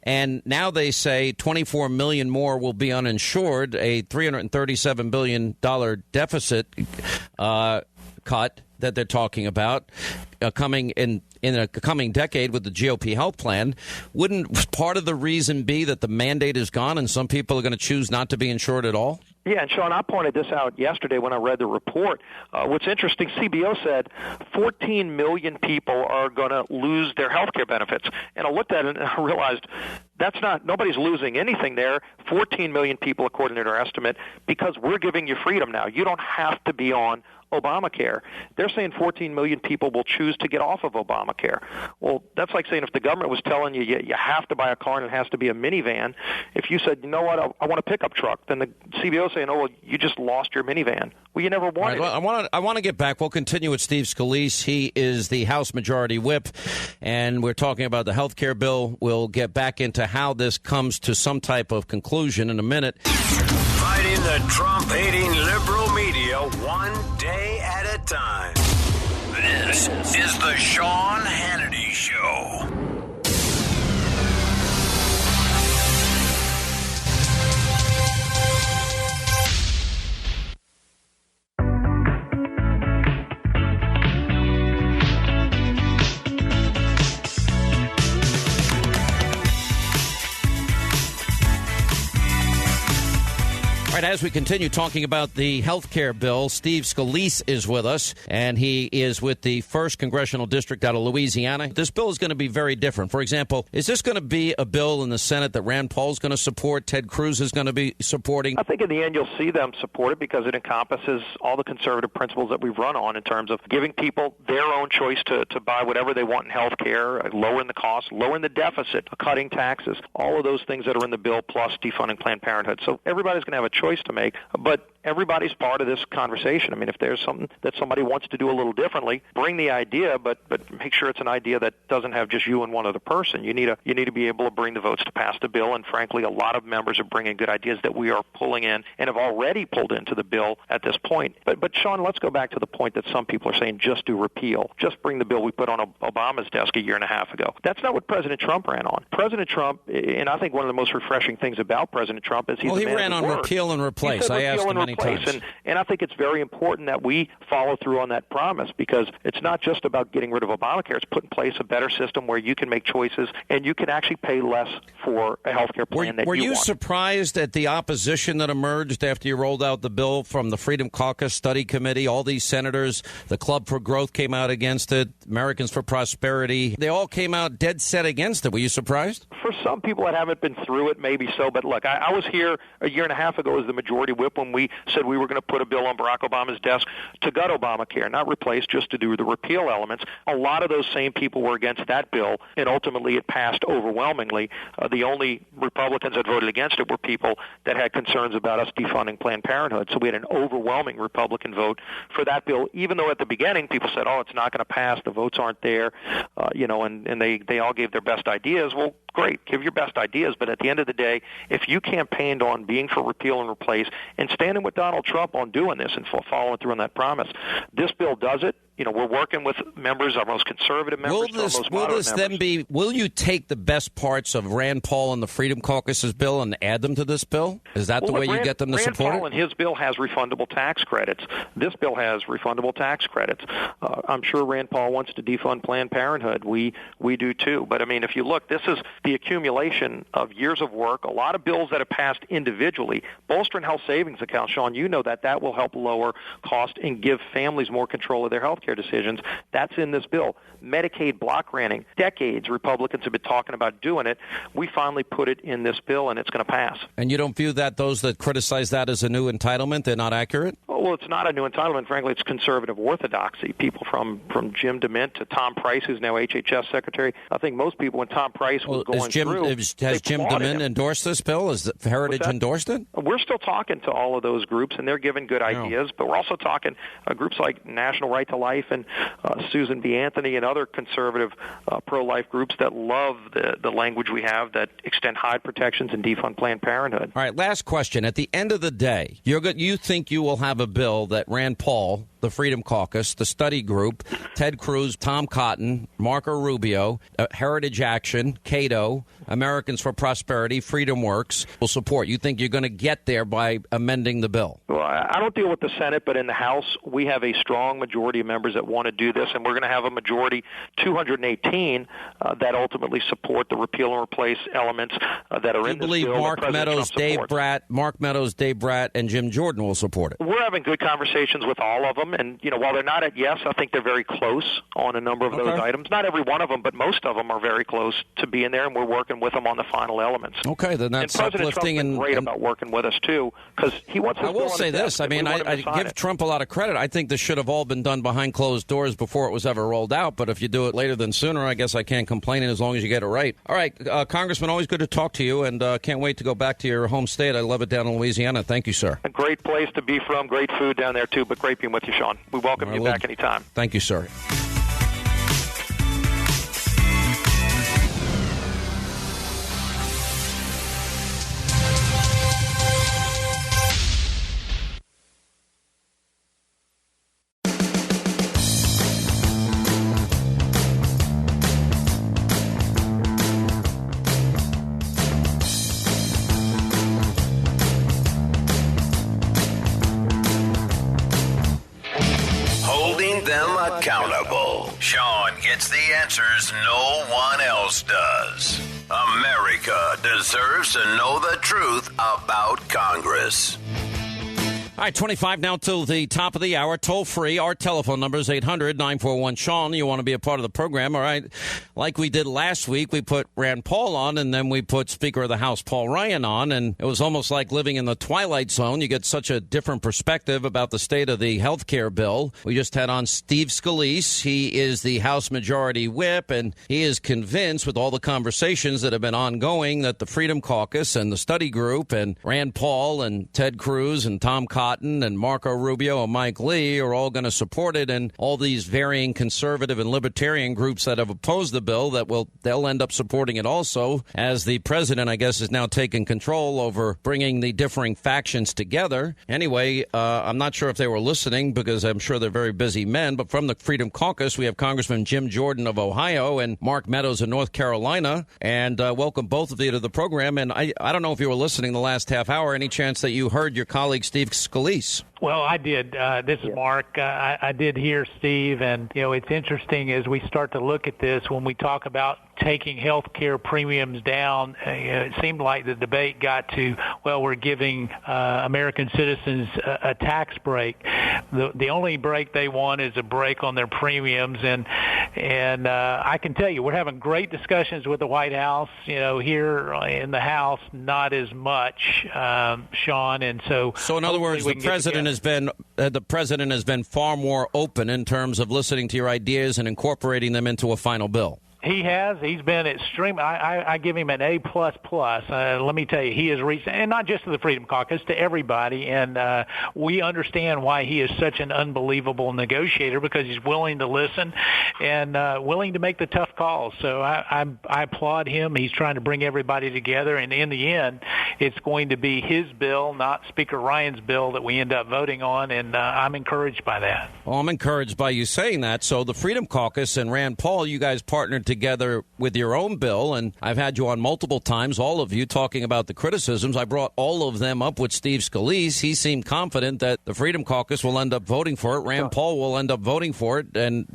And now they say 24 million more will be uninsured, a $337 billion deficit cut that they're talking about coming in a coming decade with the GOP health plan. Wouldn't part of the reason be that the mandate is gone and some people are going to choose not to be insured at all? Yeah, and Sean, I pointed this out yesterday when I read the report. What's interesting, CBO said 14 million people are going to lose their health care benefits. And I looked at it and I realized nobody's losing anything there. 14 million people, according to their estimate, because we're giving you freedom now. You don't have to be on Obamacare. They're saying 14 million people will choose to get off of Obamacare. Well, that's like saying if the government was telling you you have to buy a car and it has to be a minivan, if you said, you know what, I want a pickup truck, then the CBO saying, oh, well, you just lost your minivan. Well, you never wanted it. I want to get back. We'll continue with Steve Scalise. He is the House Majority Whip, and we're talking about the health care bill. We'll get back into how this comes to some type of conclusion in a minute. Fighting the Trump-hating liberal media one day at a time. This is the Sean Hannity Show. All right, as we continue talking about the health care bill, Steve Scalise is with us, and he is with the 1st Congressional District out of Louisiana. This bill is going to be very different. For example, is this going to be a bill in the Senate that Rand Paul's going to support, Ted Cruz is going to be supporting? I think in the end you'll see them support it because it encompasses all the conservative principles that we've run on in terms of giving people their own choice to buy whatever they want in health care, lowering the cost, lowering the deficit, cutting taxes, all of those things that are in the bill, plus defunding Planned Parenthood. So everybody's going to have a choice to make, but everybody's part of this conversation. I mean, if there's something that somebody wants to do a little differently, bring the idea, but make sure it's an idea that doesn't have just you and one other person. You need to be able to bring the votes to pass the bill, and frankly, a lot of members are bringing good ideas that we are pulling in and have already pulled into the bill at this point. But Sean, let's go back to the point that some people are saying just do repeal. Just bring the bill we put on Obama's desk a year and a half ago. That's not what President Trump ran on. President Trump, and I think one of the most refreshing things about President Trump is he ran on repeal and replace. I asked him many times. And I think it's very important that we follow through on that promise because it's not just about getting rid of Obamacare. It's put in place a better system where you can make choices and you can actually pay less for a health care plan that you want. Were you surprised at the opposition that emerged after you rolled out the bill from the Freedom Caucus Study Committee? All these senators, the Club for Growth came out against it, Americans for Prosperity. They all came out dead set against it. Were you surprised? For some people that haven't been through it, maybe so. But look, I was here a year and a half ago as the Majority Whip when we said we were going to put a bill on Barack Obama's desk to gut Obamacare, not replace, just to do the repeal elements. A lot of those same people were against that bill, and ultimately it passed overwhelmingly. The only Republicans that voted against it were people that had concerns about us defunding Planned Parenthood. So we had an overwhelming Republican vote for that bill, even though at the beginning people said, oh, it's not going to pass, the votes aren't there, and they all gave their best ideas. Well, great, give your best ideas, but at the end of the day, if you campaigned on being for repeal and replace and standing with Donald Trump on doing this and following through on that promise, this bill does it. we're working with members, our most conservative members, our most moderate members. Will you take the best parts of Rand Paul and the Freedom Caucus's bill and add them to this bill? Is that the way you get them to support it? Rand Paul and his bill has refundable tax credits. This bill has refundable tax credits. I'm sure Rand Paul wants to defund Planned Parenthood. We do too. But, I mean, if you look, this is the accumulation of years of work, a lot of bills that have passed individually. Bolstering health savings accounts, Sean, you know that will help lower cost and give families more control of their health care decisions. That's in this bill. Medicaid block granting. Decades Republicans have been talking about doing it. We finally put it in this bill, and it's going to pass. And you don't view that those that criticize that as a new entitlement, they're not accurate? Well, it's not a new entitlement. Frankly, it's conservative orthodoxy. People from Jim DeMint to Tom Price, who's now HHS Secretary. I think most people, when Tom Price was going through, has Jim DeMint endorsed this bill? Has Heritage endorsed it? We're still talking to all of those groups, and they're giving good ideas. But we're also talking groups like National Right to Life and Susan B. Anthony and other conservative pro-life groups that love the language we have that extend Hyde protections and defund Planned Parenthood. All right, last question. At the end of the day, you think you will have a bill that Rand Paul, the Freedom Caucus, the Study Group, Ted Cruz, Tom Cotton, Marco Rubio, Heritage Action, Cato, Americans for Prosperity, Freedom Works will support? You think you're going to get there by amending the bill? Well, I don't deal with the Senate, but in the House, we have a strong majority of members that want to do this, and we're going to have a majority, 218, that ultimately support the repeal and replace elements that are in this bill. You believe Mark Meadows, Dave Bratt, and Jim Jordan will support it? We're having good conversations with all of them, and while they're not at yes, I think they're very close on a number of those items. Not every one of them, but most of them are very close to being there, and we're working with them on the final elements. Okay, then that's President uplifting. Trump's been great about working with us too, because he wants. I will say this. I mean, I give Trump a lot of credit. I think this should have all been done behind closed doors before it was ever rolled out. But if you do it later than sooner, I guess I can't complain as long as you get it right. All right, Congressman, always good to talk to you, and can't wait to go back to your home state. I love it down in Louisiana. Thank you, sir. A great place to be from. Great food down there too. But great being with you, Sean. We welcome you back anytime. Thank you, sir. Accountable. Sean gets the answers no one else does. America deserves to know the truth about Congress. All right, 25 now till the top of the hour. Toll free. Our telephone number is 800-941-SEAN. You want to be a part of the program, all right? Like we did last week, we put Rand Paul on, and then we put Speaker of the House Paul Ryan on, and it was almost like living in the Twilight Zone. You get such a different perspective about the state of the health care bill. We just had on Steve Scalise. He is the House Majority Whip, and he is convinced with all the conversations that have been ongoing that the Freedom Caucus and the Study Group and Rand Paul and Ted Cruz and Tom Cotton and Marco Rubio and Mike Lee are all going to support it, and all these varying conservative and libertarian groups that have opposed the bill they'll end up supporting it also, as the president, I guess, is now taking control over bringing the differing factions together. Anyway, I'm not sure if they were listening because I'm sure they're very busy men, but from the Freedom Caucus, we have Congressman Jim Jordan of Ohio and Mark Meadows of North Carolina, and welcome both of you to the program. And I don't know if you were listening the last half hour. Any chance that you heard your colleague Steve Scalise? Well, I did. This is Mark. I did hear Steve, and it's interesting as we start to look at this when we talk about taking health care premiums down. It seemed like the debate got to, well, we're giving American citizens a tax break. The only break they want is a break on their premiums, and I can tell you we're having great discussions with the White House. Here in the House, not as much, Sean. And so in other words, the president has been far more open in terms of listening to your ideas and incorporating them into a final bill. He has. He's been extreme. I give him an A++. Let me tell you, he has reached, and not just to the Freedom Caucus, to everybody. And we understand why he is such an unbelievable negotiator, because he's willing to listen and willing to make the tough calls. So I applaud him. He's trying to bring everybody together, and in the end, it's going to be his bill, not Speaker Ryan's bill, that we end up voting on, and I'm encouraged by that. Well, I'm encouraged by you saying that. So the Freedom Caucus and Rand Paul, you guys partnered together with your own bill, and I've had you on multiple times, all of you, talking about the criticisms. I brought all of them up with Steve Scalise. He seemed confident that the Freedom Caucus will end up voting for it. Rand Paul will end up voting for it. And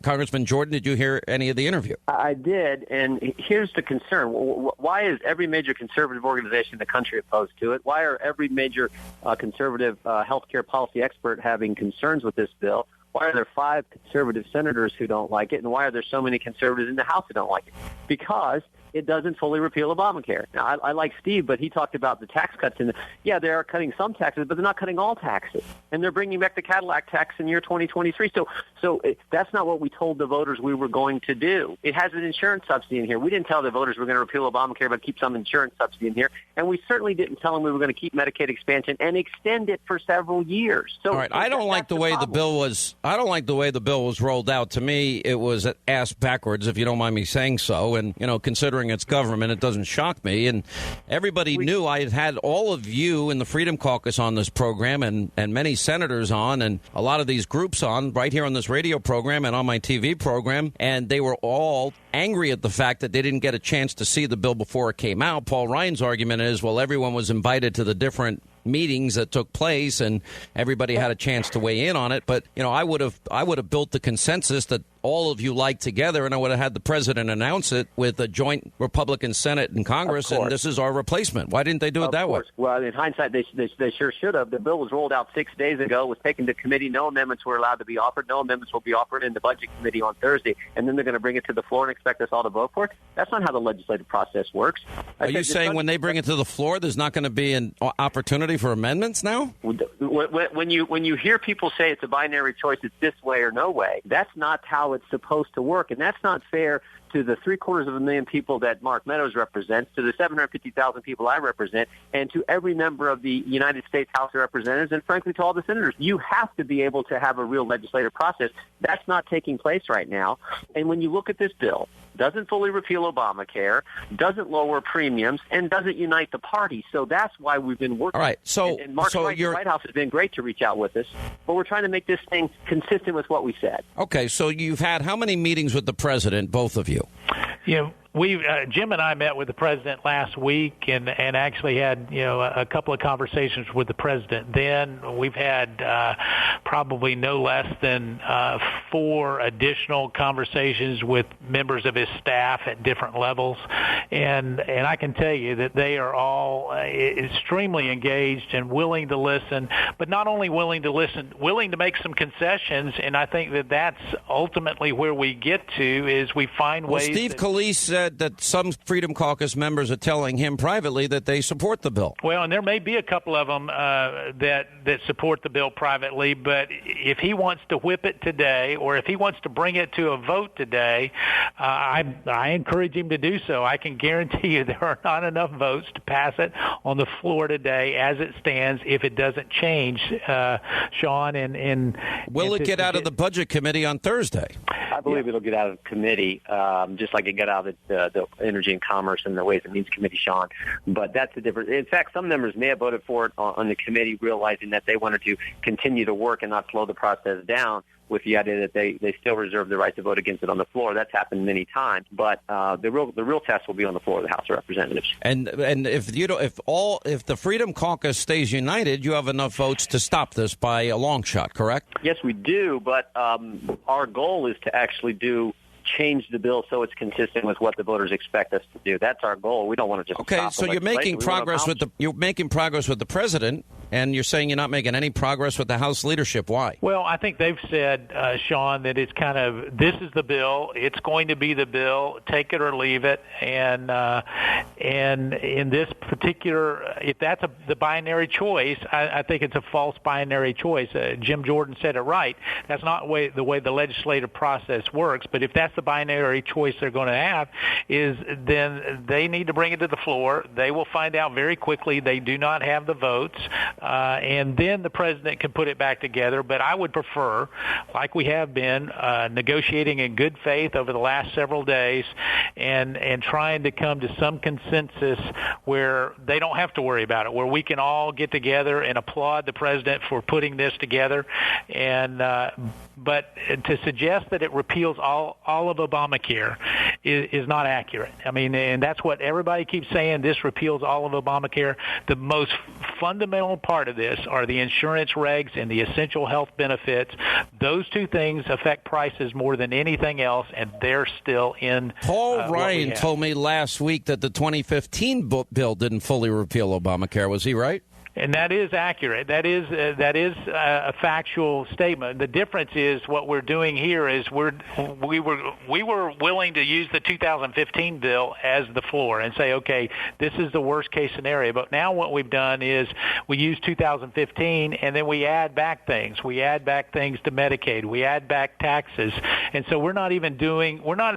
Congressman Jordan, did you hear any of the interview? I did, and here's the concern. Why is every major conservative organization in the country opposed to it? Why are every major conservative healthcare policy expert having concerns with this bill? Why are there 5 conservative senators who don't like it, and why are there so many conservatives in the House who don't like it? Because it doesn't fully repeal Obamacare. Now, I like Steve, but he talked about the tax cuts. Yeah, they are cutting some taxes, but they're not cutting all taxes. And they're bringing back the Cadillac tax in year 2023. So that's not what we told the voters we were going to do. It has an insurance subsidy in here. We didn't tell the voters we were going to repeal Obamacare, but keep some insurance subsidy in here. And we certainly didn't tell them we were going to keep Medicaid expansion and extend it for several years. So, all right, I don't like the way the bill was. I don't like the way the bill was rolled out. To me, it was ass backwards, if you don't mind me saying so. And considering it's government, it doesn't shock me. And everybody knew I had all of you in the Freedom Caucus on this program, and many senators on, and a lot of these groups on, right here on this radio program and on my TV program, and they were all angry at the fact that they didn't get a chance to see the bill before it came out. Paul Ryan's argument is, well, everyone was invited to the different meetings that took place, and everybody had a chance to weigh in on it. But I would have built the consensus that all of you like together, and I would have had the president announce it with a joint Republican Senate and Congress, and this is our replacement. Why didn't they do it that way? Well, in hindsight, they sure should have. The bill was rolled out 6 days ago, was taken to committee. No amendments were allowed to be offered. No amendments will be offered in the Budget Committee on Thursday, and then they're going to bring it to the floor and expect us all to vote for it. That's not how the legislative process works. Are you saying when they bring it to the floor, there's not going to be an opportunity for amendments now? When you hear people say it's a binary choice, it's this way or no way, that's not how it's supposed to work, and that's not fair to the 750,000 people that Mark Meadows represents, to the 750,000 people I represent, and to every member of the United States House of Representatives, and frankly to all the senators. You have to be able to have a real legislative process. That's not taking place right now. And when you look at this bill, doesn't fully repeal Obamacare, doesn't lower premiums, and doesn't unite the party. So that's why we've been working. All right. And Mark White, the White House has been great to reach out with us, but we're trying to make this thing consistent with what we said. Okay. So you've had how many meetings with the president, both of you? Jim and I met with the president last week and actually had a couple of conversations with the president. Then we've had probably no less than 4 additional conversations with members of his staff at different levels, and I can tell you that they are all extremely engaged and willing to listen. But not only willing to listen, willing to make some concessions. And I think that that's ultimately where we get to is we find ways. Steve Scalise said that some Freedom Caucus members are telling him privately that they support the bill. Well, and there may be a couple of them that support the bill privately, but if he wants to whip it today or if he wants to bring it to a vote today, I encourage him to do so. I can guarantee you there are not enough votes to pass it on the floor today as it stands if it doesn't change, Sean. Will it get out of the Budget Committee on Thursday? I believe it'll get out of committee, just like it got out of the Energy and Commerce and the Ways and Means Committee, Sean. But that's the difference. In fact, some members may have voted for it on the committee, realizing that they wanted to continue to work and not slow the process down, with the idea that they still reserve the right to vote against it on the floor. That's happened many times, but the real test will be on the floor of the House of Representatives. And if the Freedom Caucus stays united, you have enough votes to stop this by a long shot, correct? Yes, we do, but our goal is to actually change the bill so it's consistent with what the voters expect us to do. That's our goal. We don't want to just stop so you're making progress with the president. And you're saying you're not making any progress with the House leadership. Why? Well, I think they've said, Sean, that it's kind of, this is the bill. It's going to be the bill. Take it or leave it. And in this particular, if that's the binary choice, I think it's a false binary choice. Jim Jordan said it right. That's not the way the legislative process works. But if that's the binary choice they're going to have, then they need to bring it to the floor. They will find out very quickly they do not have the votes, and then the president can put it back together. But I would prefer, like we have been, negotiating in good faith over the last several days and trying to come to some consensus where they don't have to worry about it, where we can all get together and applaud the president for putting this together. But to suggest that it repeals all of Obamacare is not accurate. I mean, and that's what everybody keeps saying, this repeals all of Obamacare. The most fundamental part of this are the insurance regs and the essential health benefits. Those two things affect prices more than anything else, and they're still in. Paul Ryan told me last week that the 2015 bill didn't fully repeal Obamacare. Was he right? And that is accurate. That is a factual statement. The difference is what we're doing here is we were willing to use the 2015 bill as the floor and say, okay, this is the worst case scenario. But now what we've done is we use 2015 and then we add back things. We add back things to Medicaid. We add back taxes. And so we're not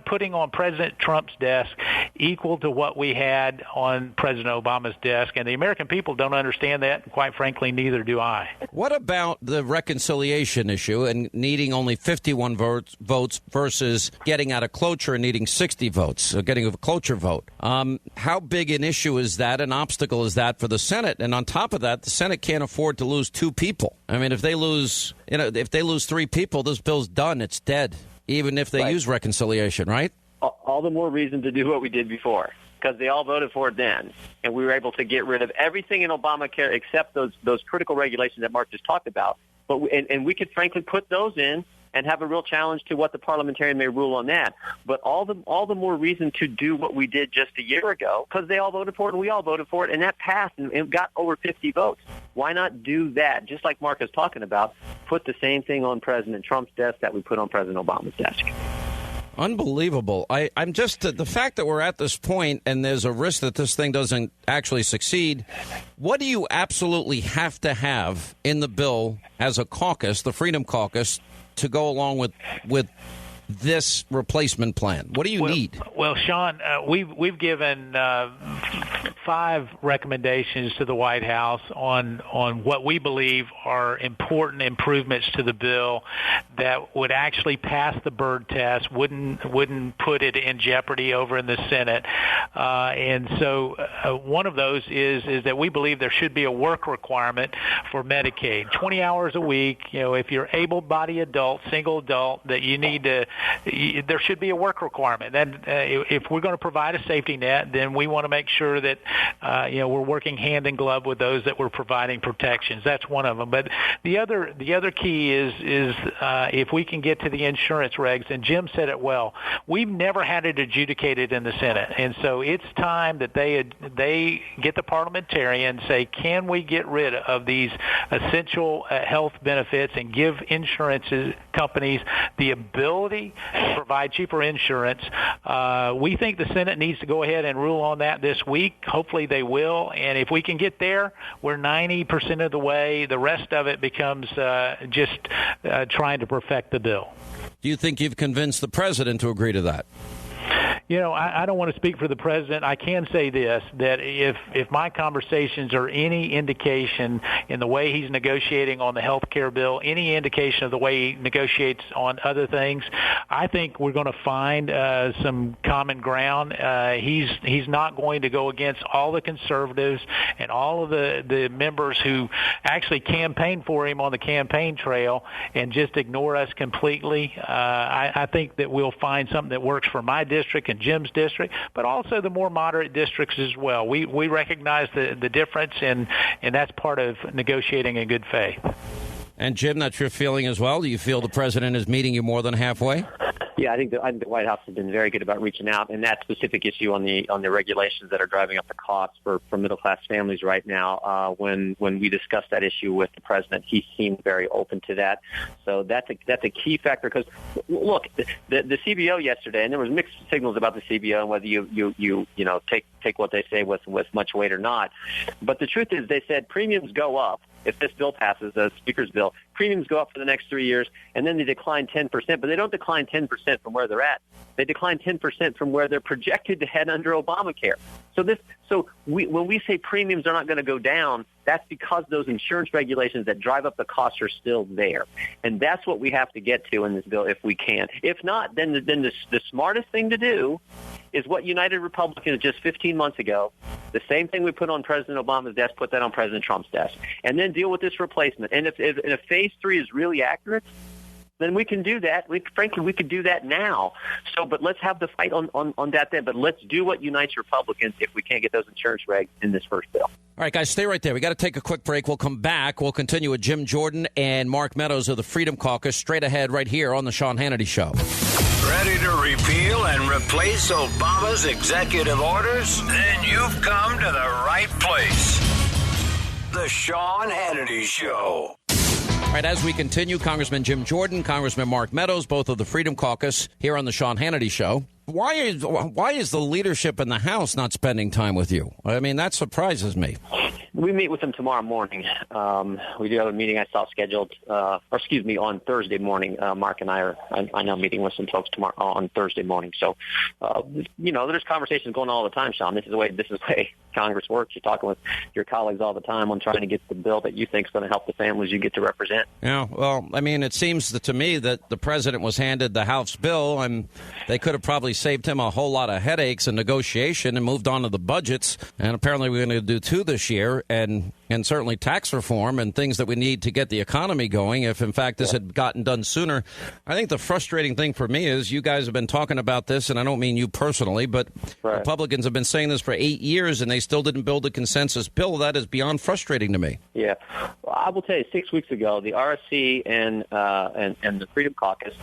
putting on President Trump's desk equal to what we had on President Obama's desk. And the American people don't understand that. And quite frankly, neither do I. What about the reconciliation issue and needing only 51 votes versus getting out of cloture and needing 60 votes, so getting a cloture vote? How big an issue is that, an obstacle is that for the Senate? And on top of that, the Senate can't afford to lose two people. I mean, if they lose three people, this bill's done. It's dead, even if they use reconciliation, right? All the more reason to do what we did before, because they all voted for it then, and we were able to get rid of everything in Obamacare except those critical regulations that Mark just talked about. But we could frankly put those in and have a real challenge to what the parliamentarian may rule on that. But all the more reason to do what we did just a year ago, because they all voted for it and we all voted for it, and that passed and got over 50 votes. Why not do that? Just like Mark is talking about, put the same thing on President Trump's desk that we put on President Obama's desk. Unbelievable. I'm just the fact that we're at this point and there's a risk that this thing doesn't actually succeed. What do you absolutely have to have in the bill as a caucus, the Freedom Caucus, to go along with this replacement plan? What do you need? Well, Sean, we've given 5 recommendations to the White House on what we believe are important improvements to the bill that would actually pass the Byrd test, wouldn't put it in jeopardy over in the Senate. And so one of those is that we believe there should be a work requirement for Medicaid, 20 hours a week. If you're able-bodied adult, single adult, that you need to. There should be a work requirement. Then, if we're going to provide a safety net, then we want to make sure that we're working hand in glove with those that we're providing protections. That's one of them. But the other key is if we can get to the insurance regs. And Jim said it well. We've never had it adjudicated in the Senate, and so it's time that they get the parliamentarians say, can we get rid of these essential health benefits and give insurance companies the ability to provide cheaper insurance? We think the Senate needs to go ahead and rule on that this week. Hopefully they will. And if we can get there, we're 90% of the way. The rest of it becomes just trying to perfect the bill. Do you think you've convinced the president to agree to that? I don't want to speak for the president. I can say this, that if my conversations are any indication in the way he's negotiating on the health care bill, any indication of the way he negotiates on other things, I think we're going to find some common ground. He's not going to go against all the conservatives and all of the members who actually campaigned for him on the campaign trail and just ignore us completely. I think that we'll find something that works for my district and Jim's district, but also the more moderate districts as well. We recognize the difference, and that's part of negotiating in good faith. And Jim, that's your feeling as well? Do you feel the president is meeting you more than halfway? Yeah, I think the White House has been very good about reaching out, and that specific issue on the regulations that are driving up the costs for middle-class families right now. When we discussed that issue with the president, he seemed very open to that. So that's a key factor because, look, the CBO yesterday, and there was mixed signals about the CBO and whether you take what they say with much weight or not. But the truth is, they said premiums go up. If this bill passes, the Speaker's bill, premiums go up for the next 3 years, and then they decline 10%. But they don't decline 10% from where they're at. They decline 10% from where they're projected to head under Obamacare. So when we say premiums are not going to go down, that's because those insurance regulations that drive up the costs are still there. And that's what we have to get to in this bill if we can. If not, then the smartest thing to do is what United Republicans just 15 months ago, the same thing we put on President Obama's desk, put that on President Trump's desk, and then deal with this replacement. And if Phase 3 is really accurate, then we can do that. Frankly, we could do that now. But let's have the fight on that then. But let's do what unites Republicans if we can't get those insurance regs in this first bill. All right, guys, stay right there. We got to take a quick break. We'll come back. We'll continue with Jim Jordan and Mark Meadows of the Freedom Caucus straight ahead right here on the Sean Hannity Show. Ready to repeal and replace Obama's executive orders? Then you've come to the right place. The Sean Hannity Show. All right, as we continue, Congressman Jim Jordan, Congressman Mark Meadows, both of the Freedom Caucus, here on the Sean Hannity Show. Why is the leadership in the House not spending time with you? I mean, that surprises me. We meet with them tomorrow morning. We do have a meeting I saw scheduled, on Thursday morning. Mark and I are now meeting with some folks tomorrow on Thursday morning. So, there's conversations going on all the time, Sean. This is the way Congress works. You're talking with your colleagues all the time on trying to get the bill that you think is going to help the families you get to represent. Yeah, well, I mean, it seems to me that the president was handed the House bill, and they could have probably saved him a whole lot of headaches and negotiation and moved on to the budgets. And apparently we're going to do 2 this year, and certainly tax reform and things that we need to get the economy going. If, in fact, this had gotten done sooner. I think the frustrating thing for me is you guys have been talking about this, and I don't mean you personally, but Republicans have been saying this for 8 years, and they still didn't build a consensus bill. That is beyond frustrating to me. Yeah. Well, I will tell you, 6 weeks ago, the RSC and the Freedom Caucus,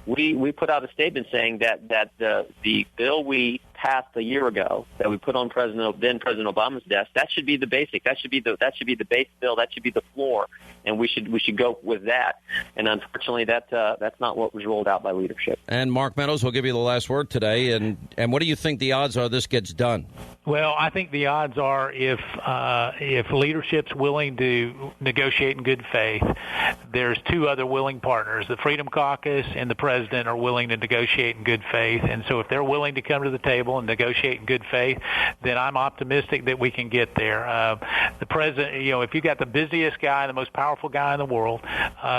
we put out a statement saying that the bill we passed a year ago that we put on then President Obama's desk, that should be the basic. That should be the base bill. That should be the floor, and we should go with that. And unfortunately, that's not what was rolled out by leadership. And Mark Meadows will give you the last word today. And what do you think the odds are this gets done? Well, I think the odds are if leadership's willing to negotiate in good faith, there's 2 other willing partners. The Freedom Caucus and the president are willing to negotiate in good faith. And so if they're willing to come to the table and negotiate in good faith, then I'm optimistic that we can get there. The president, if you got the busiest guy, the most powerful guy in the world,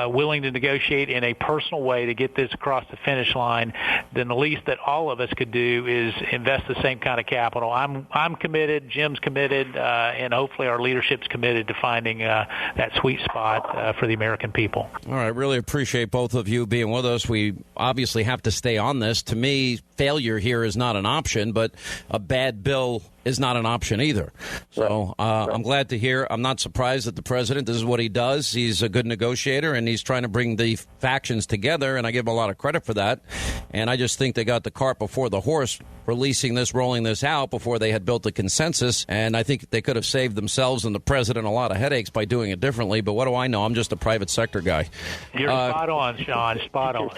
willing to negotiate in a personal way to get this across the finish line, then the least that all of us could do is invest the same kind of capital. I'm committed, Jim's committed, and hopefully our leadership's committed to finding that sweet spot for the American people. All right, really appreciate both of you being with us. We obviously have to stay on this. To me, failure here is not an option, but a bad bill is not an option either. So I'm glad to hear. I'm not surprised that the president, this is what he does. He's a good negotiator, and he's trying to bring the factions together, and I give him a lot of credit for that. And I just think they got the cart before the horse, releasing this, rolling this out before they had built a consensus. And I think they could have saved themselves and the president a lot of headaches by doing it differently. But what do I know? I'm just a private sector guy. You're spot on, Sean. Spot on.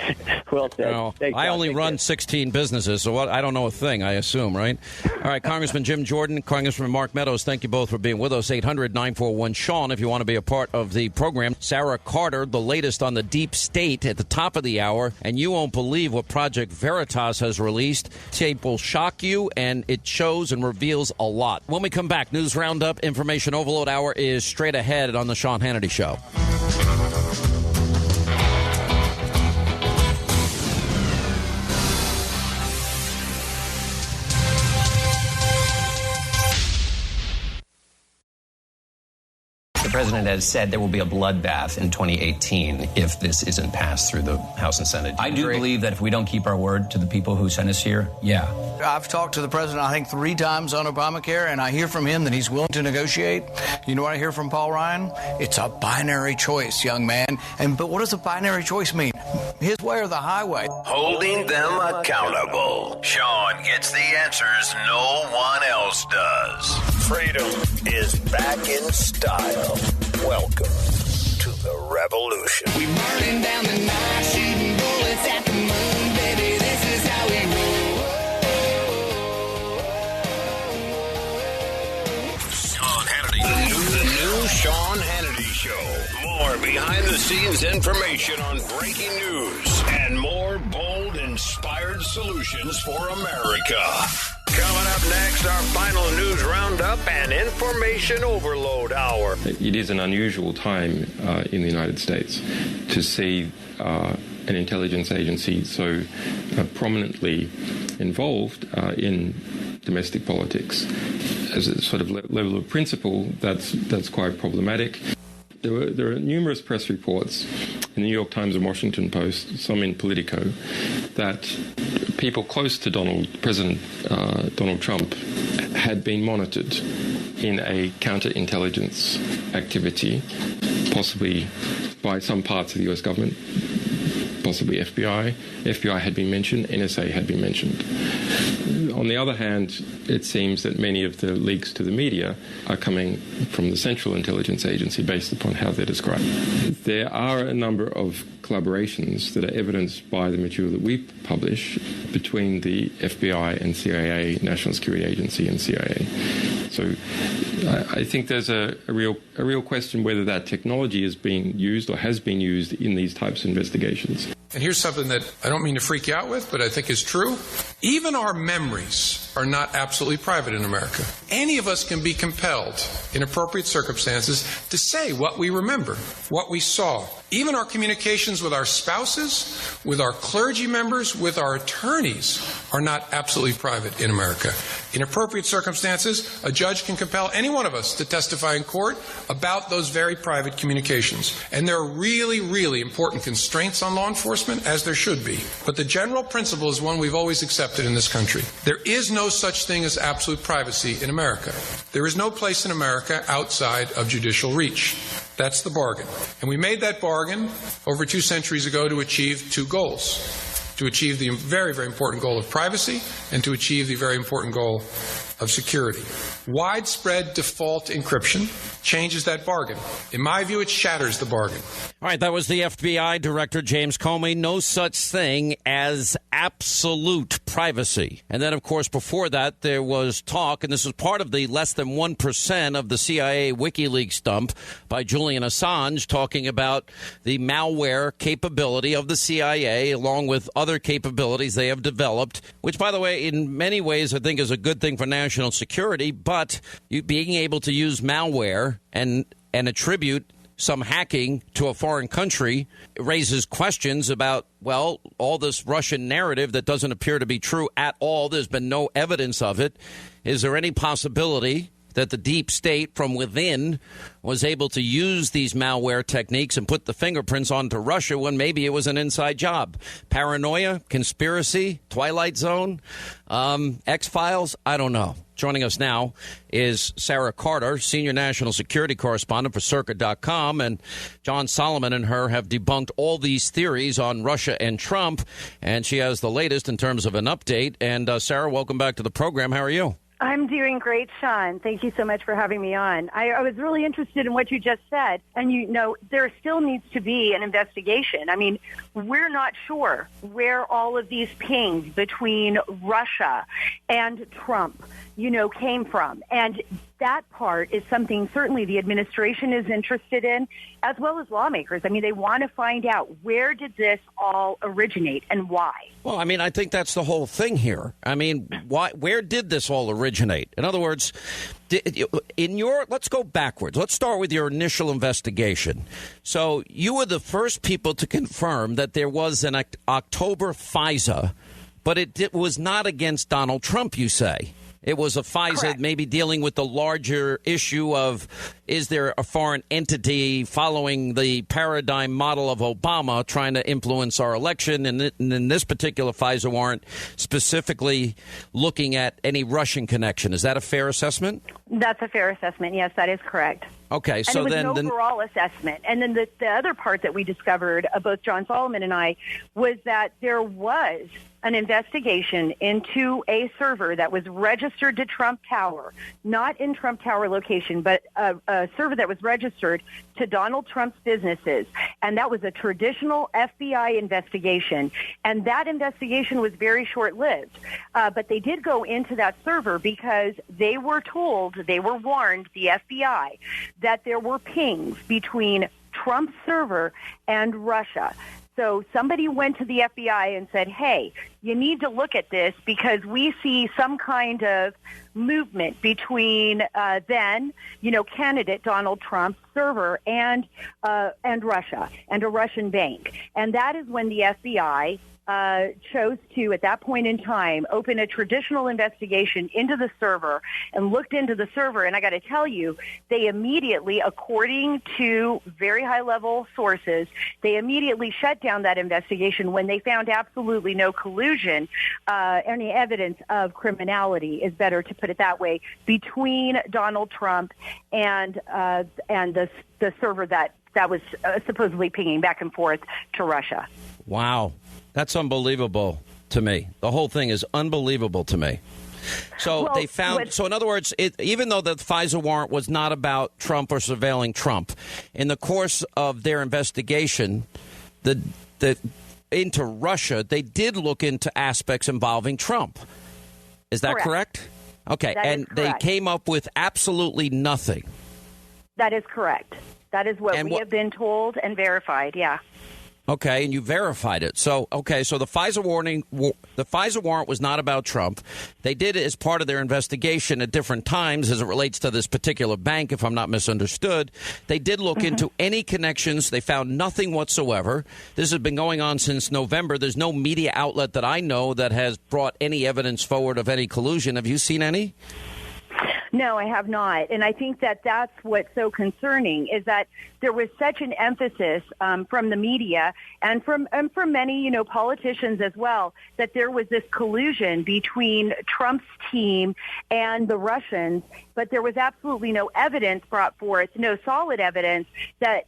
Well said. I only run 16 businesses, so I don't know a thing, I assume, right? All right, Congressman Jim Jordan, Congressman Mark Meadows, thank you both for being with us. 800-941-SEAN if you want to be a part of the program. Sarah Carter, the latest on the deep state at the top of the hour, and you won't believe what Project Veritas has released. Tape will shock you, and it shows and reveals a lot. When we come back, News Roundup, Information Overload Hour is straight ahead on the Sean Hannity Show. The president has said there will be a bloodbath in 2018 if this isn't passed through the House and Senate. I do believe that if we don't keep our word to the people who sent us here, I've talked to the president, I think, 3 times on Obamacare, and I hear from him that he's willing to negotiate. You know what I hear from Paul Ryan? It's a binary choice, young man. But what does a binary choice mean? his way or the highway. Holding them accountable. Sean gets the answers no one else does. Freedom is back in style. Welcome to the revolution. We burning down the night, shooting bullets at the moon, baby. This is how we roll. Sean Hannity. The new Sean Hannity Show. More behind-the-scenes information on breaking news and more bold, inspired solutions for America. Coming up next, our final news roundup and information overload hour. It is an unusual time in the United States to see an intelligence agency so prominently involved in domestic politics. As a sort of level of principle, that's quite problematic. There are numerous press reports in the New York Times and Washington Post, some in Politico, that people close to President Donald Trump had been monitored in a counterintelligence activity, possibly by some parts of the U.S. government, possibly FBI. FBI had been mentioned, NSA had been mentioned. On the other hand, it seems that many of the leaks to the media are coming from the Central Intelligence Agency based upon how they're described. There are a number of collaborations that are evidenced by the material that we publish between the FBI and CIA, National Security Agency and CIA. So I think there's a real question whether that technology is being used or has been used in these types of investigations. And here's something that I don't mean to freak you out with, but I think is true. Even our memories are not absolutely private in America. Any of us can be compelled, in appropriate circumstances, to say what we remember, what we saw. Even our communications with our spouses, with our clergy members, with our attorneys are not absolutely private in America. In appropriate circumstances, a judge can compel any one of us to testify in court about those very private communications. And there are really, really important constraints on law enforcement, as there should be. But the general principle is one we've always accepted in this country. There is no such thing as absolute privacy in America. There is no place in America outside of judicial reach. That's the bargain. And we made that bargain over 2 centuries ago to achieve 2 goals. To achieve the very, very important goal of privacy and to achieve the very important goal of security. Widespread default encryption changes that bargain. In my view, it shatters the bargain. All right, that was the FBI Director James Comey. No such thing as absolute privacy. And then, of course, before that, there was talk, and this was part of the less than 1% of the CIA WikiLeaks dump by Julian Assange, talking about the malware capability of the CIA, along with other capabilities they have developed, which, by the way, in many ways, I think is a good thing for national security. But you being able to use malware and attribute some hacking to a foreign country raises questions about, well, all this Russian narrative that doesn't appear to be true at all. There's been no evidence of it. Is there any possibility that the deep state from within was able to use these malware techniques and put the fingerprints onto Russia when maybe it was an inside job? Paranoia, conspiracy, Twilight Zone, X-Files? I don't know. Joining us now is Sarah Carter, senior national security correspondent for Circa.com, and John Solomon and her have debunked all these theories on Russia and Trump, and she has the latest in terms of an update. And Sarah, welcome back to the program. How are you? I'm doing great, Sean. Thank you so much for having me on. I was really interested in what you just said. And, you know, there still needs to be an investigation. I mean, we're not sure where all of these pings between Russia and Trump, you know, came from. And that part is something certainly the administration is interested in, as well as lawmakers. I mean, they want to find out, where did this all originate and why? Well, I mean, I think that's the whole thing here. I mean, where did this all originate? In other words, let's go backwards. Let's start with your initial investigation. So you were the first people to confirm that there was an October FISA, but it was not against Donald Trump, you say. It was a FISA. Correct. Maybe dealing with the larger issue of, is there a foreign entity following the paradigm model of Obama trying to influence our election? And in this particular FISA warrant, specifically looking at any Russian connection. Is that a fair assessment? That's a fair assessment. Yes, that is correct. Okay, so and it was then an overall assessment. And then the other part that we discovered, both John Solomon and I, was that there was an investigation into a server that was registered to Trump Tower, not in Trump Tower location, but a server that was registered to Donald Trump's businesses. And that was a traditional FBI investigation. And that investigation was very short-lived. But they did go into that server because they were told, they were warned, the FBI, that there were pings between Trump's server and Russia. So somebody went to the FBI and said, hey, you need to look at this because we see some kind of movement between candidate Donald Trump's server and Russia and a Russian bank. And that is when the FBI chose to, at that point in time, open a traditional investigation into the server and looked into the server. And I got to tell you, they immediately, according to very high-level sources, they immediately shut down that investigation when they found absolutely no collusion, any evidence of criminality, is better to put it that way, between Donald Trump and the server that was supposedly pinging back and forth to Russia. Wow. That's unbelievable to me. The whole thing is unbelievable to me. So they found. So in other words, even though the FISA warrant was not about Trump or surveilling Trump, in the course of their investigation, into Russia, they did look into aspects involving Trump. Is that correct? Okay, and they came up with absolutely nothing. That is correct. That is what we have been told and verified. Yeah. Okay, and you verified it. So, okay, so the FISA warrant was not about Trump. They did it as part of their investigation at different times as it relates to this particular bank, if I'm not misunderstood. They did look into any connections. They found nothing whatsoever. This has been going on since November. There's no media outlet that I know that has brought any evidence forward of any collusion. Have you seen any? No, I have not. And I think that that's what's so concerning is that there was such an emphasis from the media and from many, politicians as well, that there was this collusion between Trump's team and the Russians, but there was absolutely no evidence brought forth, no solid evidence that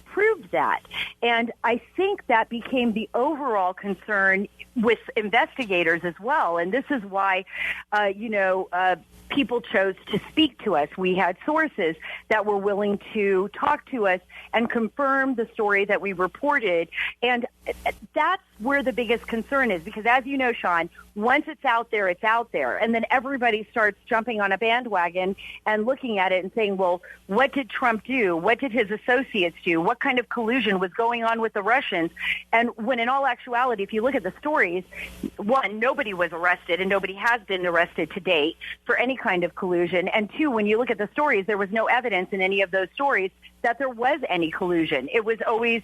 proved that. And I think that became the overall concern with investigators as well. And this is why, people chose to speak to us. We had sources that were willing to talk to us and confirm the story that we reported. And that's where the biggest concern is, because as you know, Sean, once it's out there, it's out there. And then everybody starts jumping on a bandwagon and looking at it and saying, well, what did Trump do? What did his associates do? What kind of collusion was going on with the Russians? And when in all actuality, if you look at the stories, one, nobody was arrested and nobody has been arrested to date for any kind of collusion. And two, when you look at the stories, there was no evidence in any of those stories that there was any collusion. It was always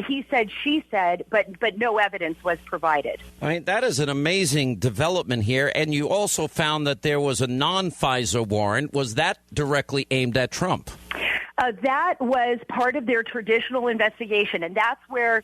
he said, she said, but no evidence was provided. I mean, that is an amazing development here. And you also found that there was a non-FISA warrant. Was that directly aimed at Trump? That was part of their traditional investigation, and that's where,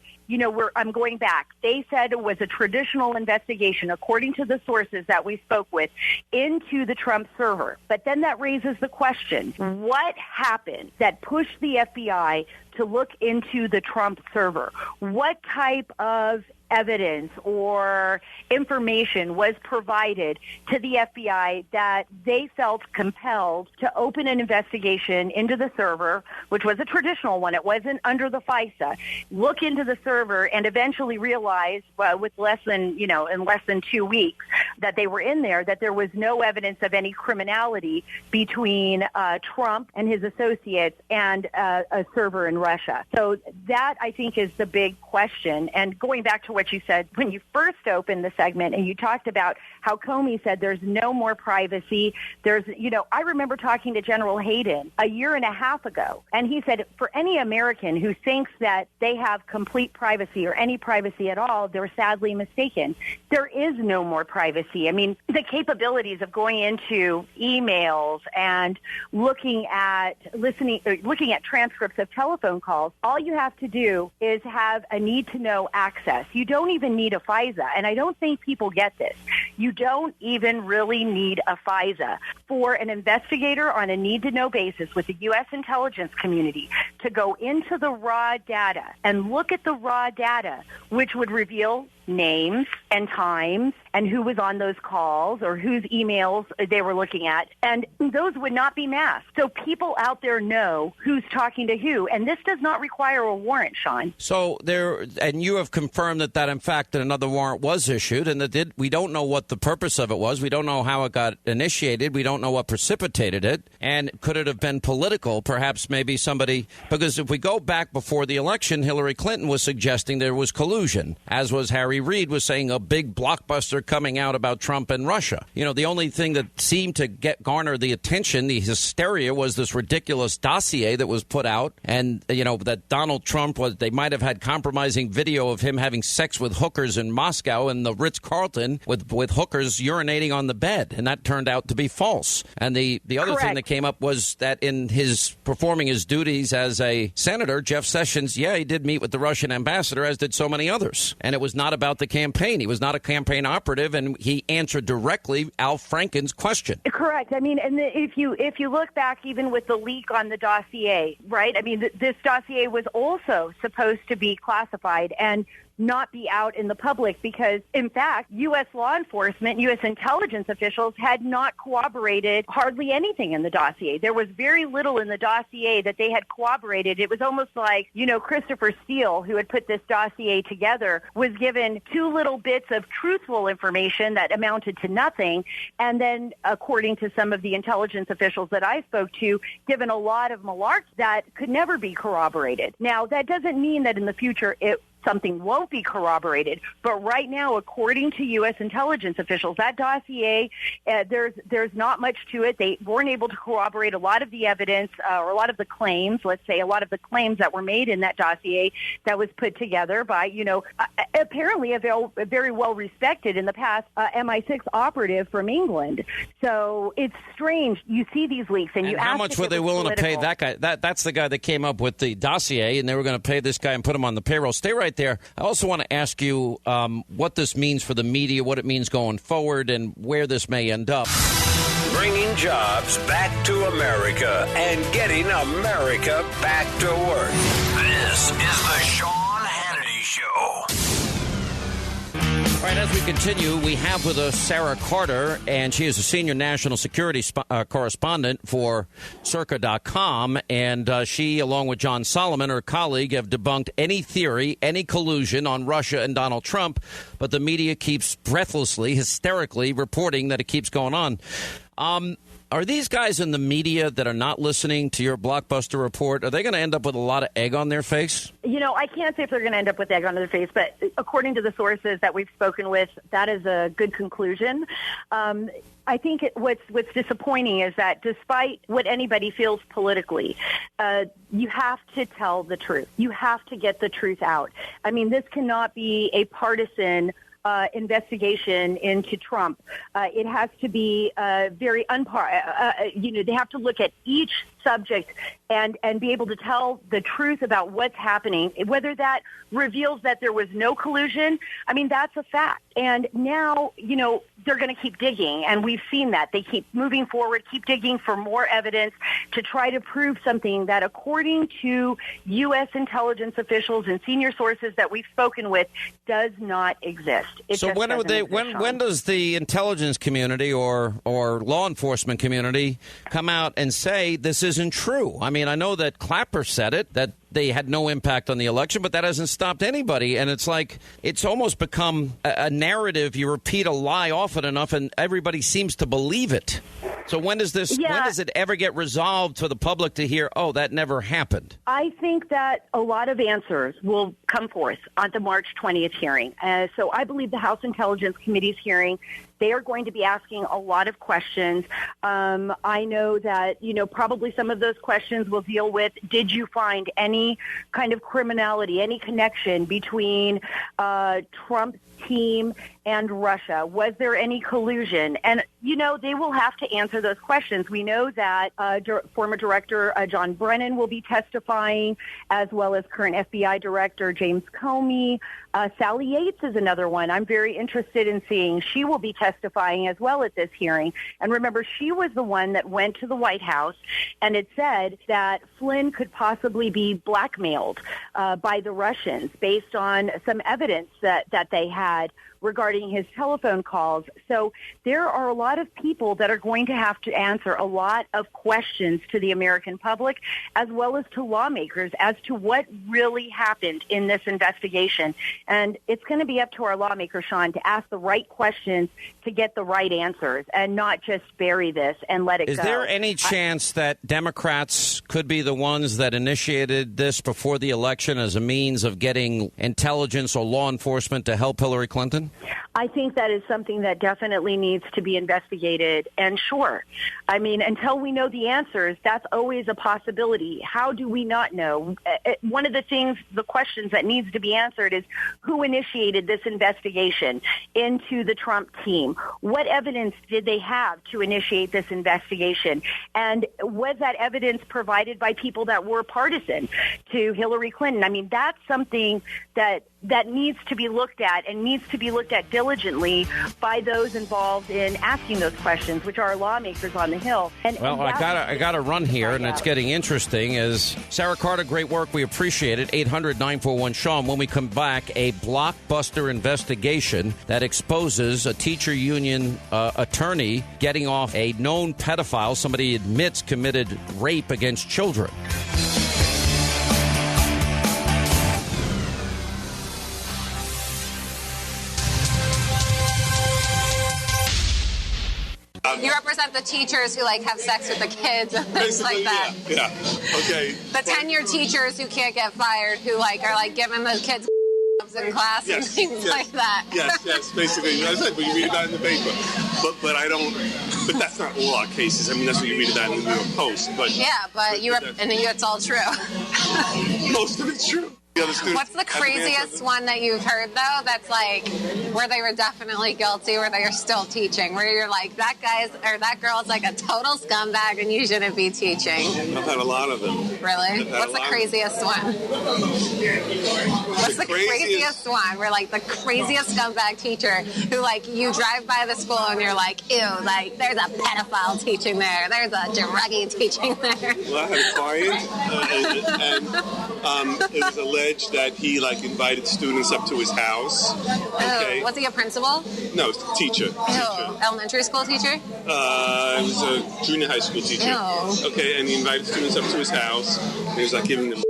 I'm going back. They said it was a traditional investigation, according to the sources that we spoke with, into the Trump server. But then that raises the question, what happened that pushed the FBI to look into the Trump server? What type of evidence or information was provided to the FBI that they felt compelled to open an investigation into the server, which was a traditional one. It wasn't under the FISA. Look into the server and eventually realize with in less than 2 weeks that they were in there, that there was no evidence of any criminality between Trump and his associates and a server in Russia. So that, I think, is the big question. And going back to what you said when you first opened the segment and you talked about how Comey said there's no more privacy. I remember talking to General Hayden a year and a half ago, and he said for any American who thinks that they have complete privacy or any privacy at all, they're sadly mistaken. There is no more privacy. I mean, the capabilities of going into emails and looking at transcripts of telephone calls, all you have to do is have a need to know access. You don't even need a FISA, and I don't think people get this. You don't even really need a FISA. For an investigator on a need-to-know basis with the U.S. intelligence community to go into the raw data and look at the raw data, which would reveal names and times and who was on those calls or whose emails they were looking at, and those would not be masked. So people out there know who's talking to who, and this does not require a warrant, Sean. So and you have confirmed that in fact that another warrant was issued, and we don't know what the purpose of it was. We don't know how it got initiated. We don't know what precipitated it, and could it have been political? Perhaps maybe somebody, because if we go back before the election, Hillary Clinton was suggesting there was collusion, as was Harry Reid was saying a big blockbuster coming out about Trump and Russia. You know, the only thing that seemed to garner the attention, the hysteria, was this ridiculous dossier that was put out, and that Donald Trump they might have had compromising video of him having sex with hookers in Moscow and the Ritz-Carlton with hookers urinating on the bed, and that turned out to be false. And the other Correct. thing that came up was that in his performing his duties as a senator, Jeff Sessions, he did meet with the Russian ambassador, as did so many others. And it was not about the campaign. He was not a campaign operative, and he answered directly Al Franken's question. Correct. I mean, and if you look back even with the leak on the dossier, right? I mean, this dossier was also supposed to be classified and not be out in the public because, in fact, U.S. law enforcement, U.S. intelligence officials had not corroborated hardly anything in the dossier. There was very little in the dossier that they had corroborated. It was almost like, Christopher Steele, who had put this dossier together, was given two little bits of truthful information that amounted to nothing, and then, according to some of the intelligence officials that I spoke to, given a lot of malarkey that could never be corroborated. Now, that doesn't mean that in the future something won't be corroborated. But right now, according to U.S. intelligence officials, that dossier, there's not much to it. They weren't able to corroborate a lot of the evidence or a lot of the claims, let's say, a lot of the claims that were made in that dossier that was put together by, apparently a very well-respected in the past MI6 operative from England. So it's strange. You see these leaks, and you ask how much were they willing to pay that guy? That's the guy that came up with the dossier, and they were going to pay this guy and put him on the payroll. Stay right there. I also want to ask you what this means for the media, what it means going forward, and where this may end up. Bringing jobs back to America and getting America back to work. This is the Sean Hannity Show. All right, as we continue, we have with us Sarah Carter, and she is a senior national security correspondent for Circa.com, and she, along with John Solomon, her colleague, have debunked any theory, any collusion on Russia and Donald Trump, but the media keeps breathlessly, hysterically reporting that it keeps going on. Are these guys in the media that are not listening to your blockbuster report, are they going to end up with a lot of egg on their face? I can't say if they're going to end up with egg on their face, but according to the sources that we've spoken with, that is a good conclusion. I think what's disappointing is that despite what anybody feels politically, you have to tell the truth. You have to get the truth out. I mean, this cannot be a partisan investigation into Trump. It has to be very they have to look at each subject and be able to tell the truth about what's happening. Whether that reveals that there was no collusion, I mean, that's a fact. And now, they're going to keep digging, and we've seen that. They keep moving forward, keep digging for more evidence to try to prove something that, according to U.S. intelligence officials and senior sources that we've spoken with, does not exist. So when does the intelligence community or law enforcement community come out and say this isn't true? I mean, I know that Clapper said it, that they had no impact on the election, but that hasn't stopped anybody. And it's like it's almost become a narrative. You repeat a lie often enough, and everybody seems to believe it. So when does it ever get resolved for the public to hear, oh, that never happened? I think that a lot of answers will come forth on the March 20th hearing. So I believe the House Intelligence Committee's hearing, they are going to be asking a lot of questions. I know that, probably some of those questions will deal with, did you find any kind of criminality, any connection between Trump's team and Russia? Was there any collusion? And, they will have to answer those questions. We know that former Director John Brennan will be testifying, as well as current FBI Director James Comey. Sally Yates is another one I'm very interested in seeing. She will be testifying testifying as well at this hearing. And remember, she was the one that went to the White House and it said that Flynn could possibly be blackmailed by the Russians based on some evidence that they had regarding his telephone calls. So there are a lot of people that are going to have to answer a lot of questions to the American public as well as to lawmakers as to what really happened in this investigation. And it's going to be up to our lawmakers, Sean, to ask the right questions to get the right answers and not just bury this and let it go. Is there any chance that Democrats could be the ones that initiated this before the election as a means of getting intelligence or law enforcement to help Hillary Clinton? I think that is something that definitely needs to be investigated. And sure, I mean, until we know the answers, that's always a possibility. How do we not know? One of the questions that needs to be answered is who initiated this investigation into the Trump team? What evidence did they have to initiate this investigation? And was that evidence provided by people that were partisan to Hillary Clinton? I mean, that's something that needs to be looked at and needs to be looked at diligently by those involved in asking those questions, which are lawmakers on the Hill. I got to run here, and it's getting interesting. As Sarah Carter, great work. We appreciate it. 800-941-SEAN. When we come back, a blockbuster investigation that exposes a teacher union attorney getting off a known pedophile, somebody admits committed rape against children. You represent the teachers who have sex with the kids and things like that. Yeah. Okay. The tenured teachers who can't get fired, who are giving the kids in class and things like that. Yes. Basically, that's it. But you read about it in the paper. But I don't. But that's not all our cases. I mean, that's what you read about in the New York Post. But it's all true. Most of it's true. What's the craziest one that you've heard, though, that's where they were definitely guilty, where they are still teaching, where you're like, that girl's a total scumbag and you shouldn't be teaching? I've had a lot of them. Really? What's the craziest one? What's the craziest one? Where the craziest scumbag teacher who you drive by the school and you're like, ew, there's a pedophile teaching there. There's a druggie teaching there. Well, I had a client and it was alleged that he invited students up to his house. Okay. Was he a principal? No, it was a teacher. Elementary school teacher? It was a junior high school teacher. Ew. Okay, and he invited students up to his house. And he was giving them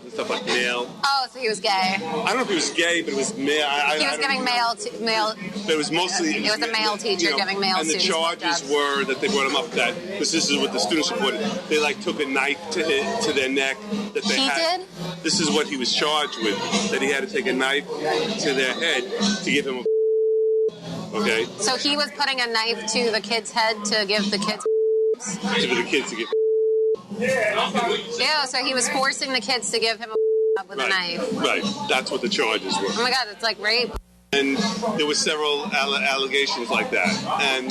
stuff like mail. Oh, so he was gay. I don't know if he was gay, but it was mail. He was giving mail. But it was mostly. It was a male teacher giving mail. And the charges were that they brought him up that because this is what the students reported. They took a knife to their neck. That they did. This is what he was charged with. That he had to take a knife to their head to give him a. Okay. So he was putting a knife to the kid's head to give the kids. To the kids to give. Yeah, so he was forcing the kids to give him a with a knife. Right, that's what the charges were. Oh my God, it's rape. And there were several allegations like that. And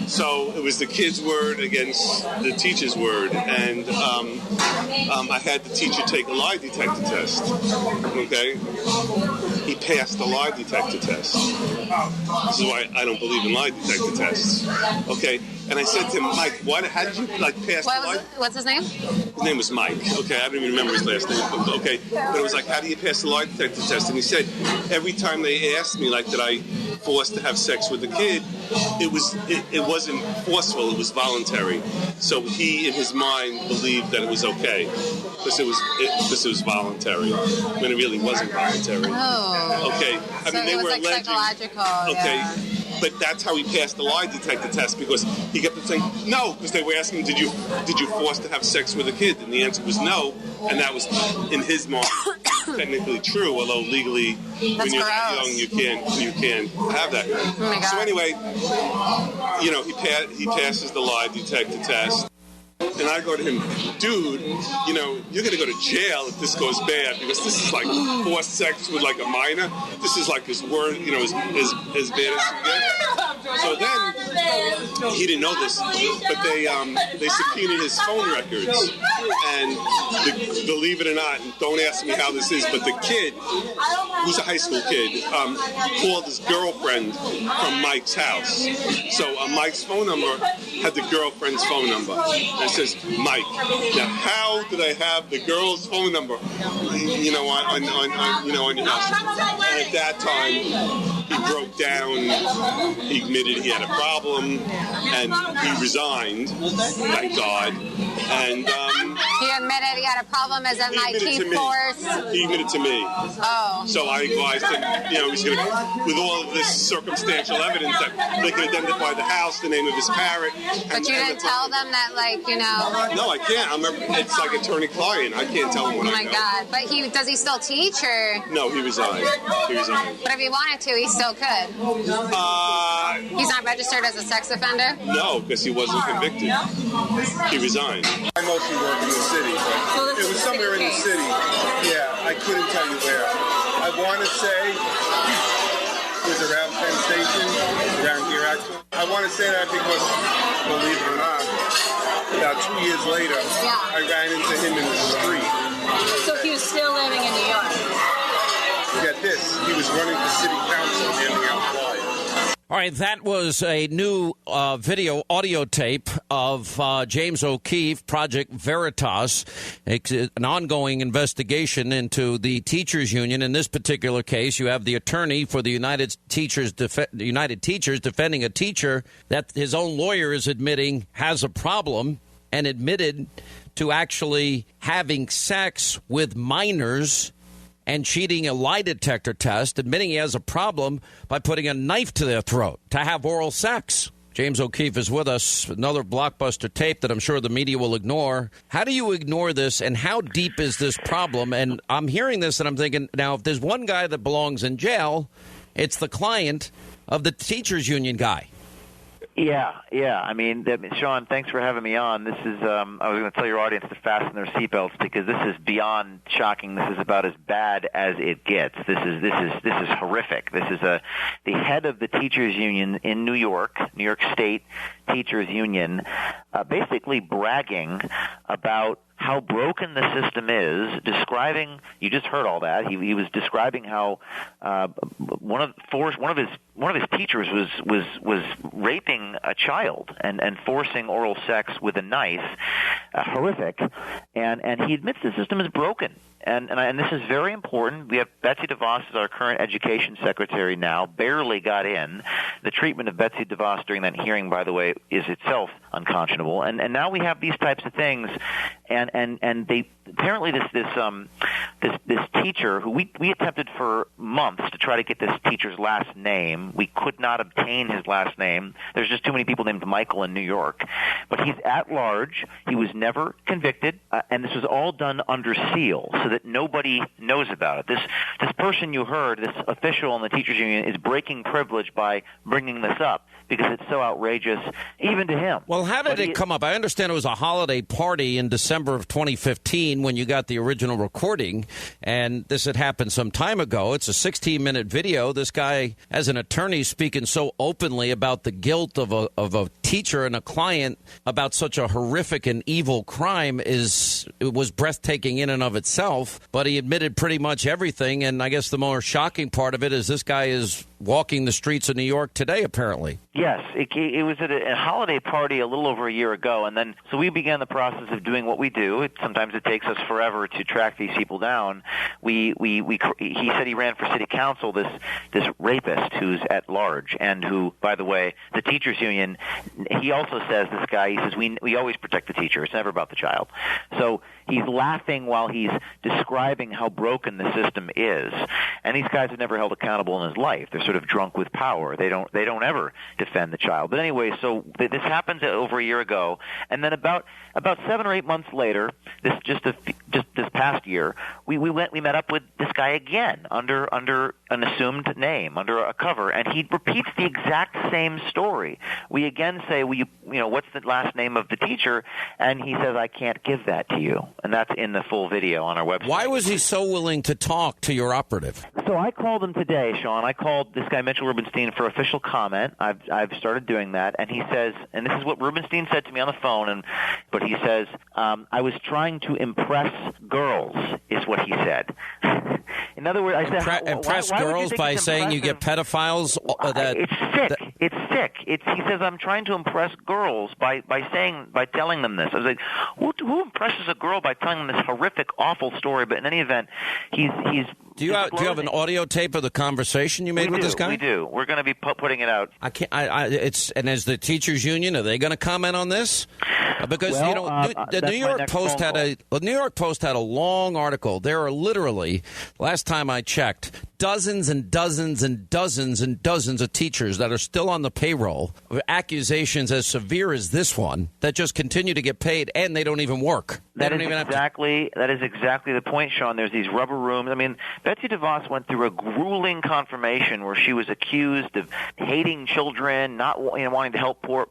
so it was the kid's word against the teacher's word. And I had the teacher take a lie detector test. Okay? He passed the lie detector test. This is why I don't believe in lie detector tests. Okay? And I said to him, Mike, how did you pass the lie? What's his name? His name was Mike. Okay, I don't even remember his last name. Okay, but it was how do you pass the lie detector test? And he said, every time they asked me, did I force to have sex with the kid, it wasn't forceful, it was voluntary. So he, in his mind, believed that it was okay because it was voluntary when it really wasn't voluntary. Oh. Okay. They were alleging. Psychological. Okay. Yeah. But that's how he passed the lie detector test because he kept saying no because they were asking did you force to have sex with a kid, and the answer was no, and that was in his mind technically true, although legally when you're that young you can't have that. Oh my God. So anyway, he passes the lie detector test. And I go to him, dude, you're going to go to jail if this goes bad because this is forced sex with a minor. This is as bad as you get. So then he didn't know this, but they subpoenaed his phone records. And believe it or not, and don't ask me how this is, but the kid, who's a high school kid, called his girlfriend from Mike's house. So Mike's phone number had the girlfriend's phone number. And it says, Mike. Now, how did I have the girl's phone number, on your house? And at that time, he broke down. He admitted he had a problem, and he resigned, thank God. And he admitted he had a problem as in like he forced. He admitted to me. Oh. So I advised him, he's going to, with all of this circumstantial evidence, that they can identify the house, the name of his parrot. But you didn't tell them that, No, I can't. It's like attorney-client. I can't tell him what I know. Oh my God! But does he still teach or? No, he resigned. But if he wanted to, he still could. He's not registered as a sex offender? No, because he wasn't convicted. He resigned. I mostly work in the city, but it was somewhere in the city. Yeah, I couldn't tell you where. I want to say it was around Penn Station, around here actually. I want to say that because, believe it or not, about 2 years later, I ran into him in the street. So he was still living in New York? Get this, he was running for city council handing out flyers. All right, that was a new audio tape of James O'Keefe, Project Veritas, an ongoing investigation into the teachers union. In this particular case, you have the attorney for the United Teachers defending a teacher that his own lawyer is admitting has a problem and admitted to actually having sex with minors and cheating a lie detector test, admitting he has a problem by putting a knife to their throat to have oral sex. James O'Keefe is with us, another blockbuster tape that I'm sure the media will ignore. How do you ignore this, and how deep is this problem? And I'm hearing this, and I'm thinking, now, if there's one guy that belongs in jail, it's the client of the teachers union guy. Yeah. I mean, Sean, thanks for having me on. This is, I was going to tell your audience to fasten their seatbelts because this is beyond shocking. This is about as bad as it gets. This is horrific. This is the head of the teachers union in New York State Teachers Union, basically bragging about how broken the system is, describing, you just heard all that. He was describing how one of his teachers was raping a child and forcing oral sex with a knife. Horrific. And he admits the system is broken. And this is very important. We have Betsy DeVos as our current education secretary now, barely got in. The treatment of Betsy DeVos during that hearing, by the way, is itself unconscionable. And now we have these types of things. And they apparently this teacher who we attempted for months to try to get this teacher's last name. We could not obtain his last name. There's just too many people named Michael in New York. But he's at large. He was never convicted, and this was all done under seal so that nobody knows about it. This person you heard, this official in the teachers union, is breaking privilege by bringing this up because it's so outrageous, even to him. Well, how did it come up? I understand it was a holiday party in December of 2015 when you got the original recording, and this had happened some time ago. It's a 16-minute video. This guy, as an attorney, speaking so openly about the guilt of a teacher and a client about such a horrific and evil crime was breathtaking in and of itself, but he admitted pretty much everything, and I guess the more shocking part of it is this guy is walking the streets of New York today, apparently. Yes, it was at a holiday party a little over a year ago, and then so we began the process of doing what we do. Sometimes it takes us forever to track these people down. He said he ran for city council, this rapist who's at large, and who, by the way, the teachers union, he also says, this guy, he says, we always protect the teacher. It's never about the child. So he's laughing while he's describing how broken the system is. And these guys have never held accountable in his life. They're sort of drunk with power. They don't ever defend the child. But anyway, so this happened over a year ago, and then about 7 or 8 months later, this past year, we met up with this guy again under an assumed name, under a cover, and he repeats the exact same story. We again say, well, what's the last name of the teacher? And he says, I can't give that to you. And that's in the full video on our website. Why was he so willing to talk to your operative? So I called him today, Sean. I called this guy, Mitchell Rubenstein, for official comment. I've started doing that. And he says, and this is what Rubenstein said to me on the phone, but he says, I was trying to impress girls, is what he said. In other words, I said, impress why girls by saying you get pedophiles? It's sick. It's sick. He says, I'm trying to impress girls by telling them this. I was like, who impresses a girl by telling them this horrific, awful story? But in any event, he's Do you have an audio tape of the conversation you made with this guy? We do. We're going to be putting it out. I can't. And as the teachers union, are they going to comment on this? Because the New York Post had a long article. There are literally, last time I checked, dozens and dozens and dozens and dozens of teachers that are still on the payroll, accusations as severe as this one, that just continue to get paid and they don't even work. That is exactly the point, Sean. There's these rubber rooms. I mean, Betsy DeVos went through a grueling confirmation where she was accused of hating children, not wanting to help poor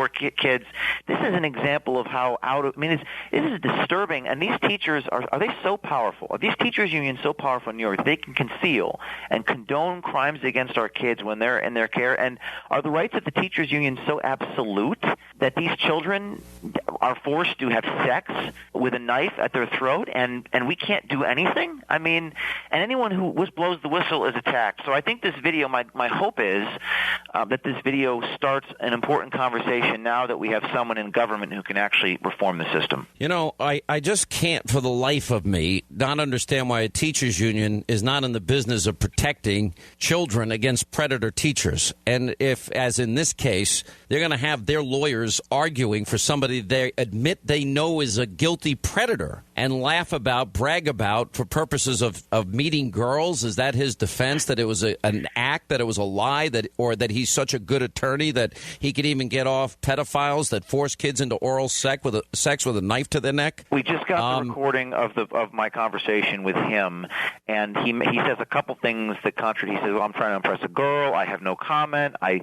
kids. This is an example of how this is disturbing. And these teachers are they so powerful? Are these teachers unions so powerful in New York that they can conceal and condone crimes against our kids when they're in their care? And are the rights of the teachers union so absolute that these children are forced to have sex with a knife at their throat and we can't do anything? I mean, and anyone who blows the whistle is attacked. So I think this video, my hope is that this video starts an important conversation now that we have someone in government who can actually reform the system. I just can't for the life of me not understand why a teachers union is not in the business of protecting children against predator teachers. And if, as in this case, they're going to have their lawyers arguing for somebody they admit they know is a guilty predator and brag about for purposes of meeting girls, is that his defense, that it was an act, that it was a lie, or that he's such a good attorney that he could even get off pedophiles that force kids into oral sex with a knife to their neck? We just got the recording of my conversation with him, and he says a couple things that contradict. He says, well, I'm trying to impress a girl. I have no comment. He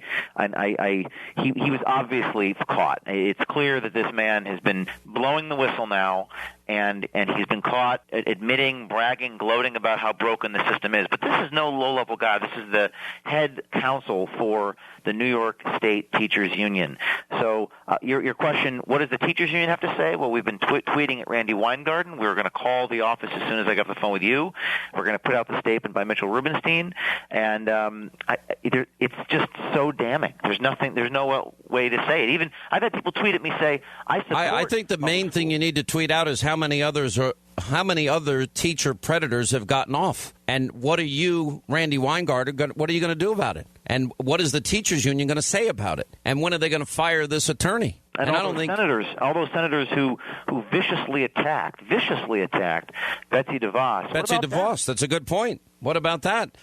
was obviously caught. It's clear that this man has been blowing the whistle now, and he's been caught admitting, bragging, gloating about how broken the system is. But this is no low-level guy. This is the head counsel for the New York State Teachers Union. So your question, what does the Teachers Union have to say? Well, we've been tweeting at Randy Weingarten. We're going to call the office as soon as I get off the phone with you. We're going to put out the statement by Mitchell Rubenstein. And it's just so damning. There's no way to say it. Even I've had people tweet at me say, I think the main thing you need to tweet out is how many other teacher predators have gotten off, and what are you, Randy Weingarten, what are you going to do about it? And what is the teachers union going to say about it? And when are they going to fire this attorney? And all those senators who viciously attacked Betsy DeVos. That's a good point. What about that?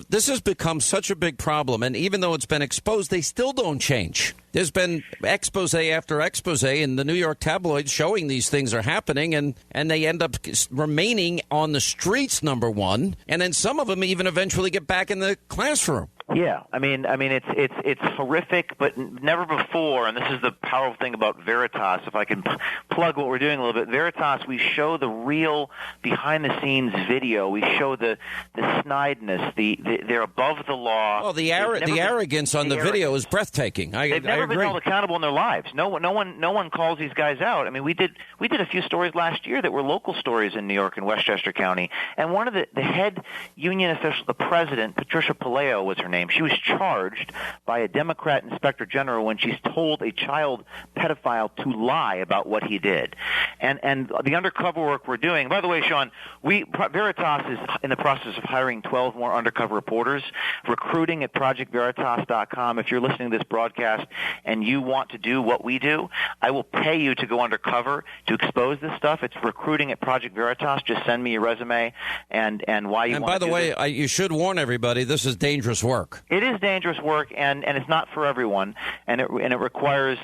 This has become such a big problem, and even though it's been exposed, they still don't change. There's been expose after expose in the New York tabloids showing these things are happening, and they end up remaining on the streets, number one, and then some of them even eventually get back in the classroom. Yeah, I mean, it's horrific, but never before. And this is the powerful thing about Veritas. If I can plug what we're doing a little bit, Veritas, we show the real behind-the-scenes video. We show the snideness. They're above the law. Well, the arrogance on the video is breathtaking. They've never been held accountable in their lives. No one calls these guys out. I mean, we did a few stories last year that were local stories in New York and Westchester County, and one of the head union officials, the president, Patricia Palaio was her name. She was charged by a Democrat inspector general when she's told a child pedophile to lie about what he did. And the undercover work we're doing, by the way, Sean, Veritas is in the process of hiring 12 more undercover reporters, recruiting at projectveritas.com. If you're listening to this broadcast and you want to do what we do, I will pay you to go undercover to expose this stuff. It's recruiting at Project Veritas. Just send me your resume and why you want to do this. And by the way, you should warn everybody, this is dangerous work. It is dangerous work, and it's not for everyone, and it requires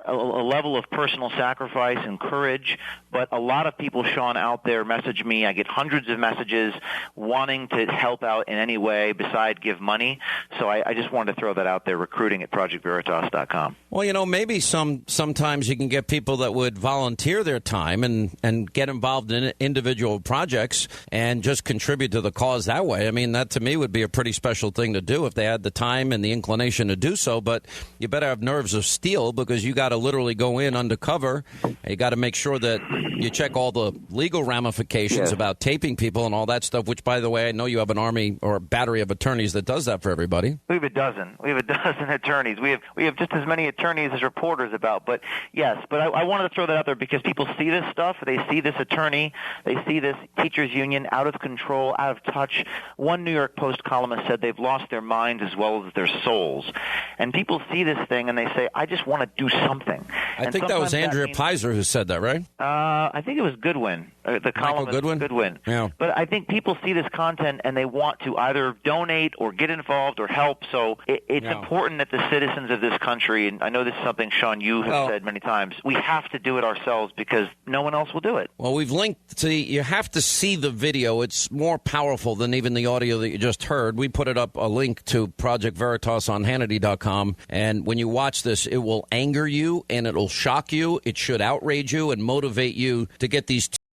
a level of personal sacrifice and courage. But a lot of people, Sean, out there message me. I get hundreds of messages wanting to help out in any way besides give money. So I just wanted to throw that out there, recruiting at ProjectVeritas.com. Well, maybe sometimes you can get people that would volunteer their time and get involved in individual projects and just contribute to the cause that way. I mean, that to me would be a pretty special thing to do if they had the time and the inclination to do so. But you better have nerves of steel, because you got to literally go in undercover. You got to make sure that you check all the legal ramifications about taping people and all that stuff, which, by the way, I know you have an army or a battery of attorneys that does that for everybody. We have a dozen. We have a dozen attorneys. We have just as many attorneys as reporters about. But, yes, but I wanted to throw that out there because people see this stuff. They see this attorney. They see this teachers union out of control, out of touch. One New York Post columnist said they've lost their minds as well as their souls. And people see this thing and they say, I just want to do something. I think that was Andrea Pizer who said that, right? I think it was Goodwin. The columnist Goodwin. Yeah. But I think people see this content and they want to either donate or get involved or help. So it's important that the citizens of this country, and I know this is something, Sean, you have said many times, we have to do it ourselves because no one else will do it. Well, we've linked to you have to see the video. It's more powerful than even the audio that you just heard. We put it up a link to Project Veritas on Hannity.com. And when you watch this, it will anger you and it'll shock you. It should outrage you and motivate you to get these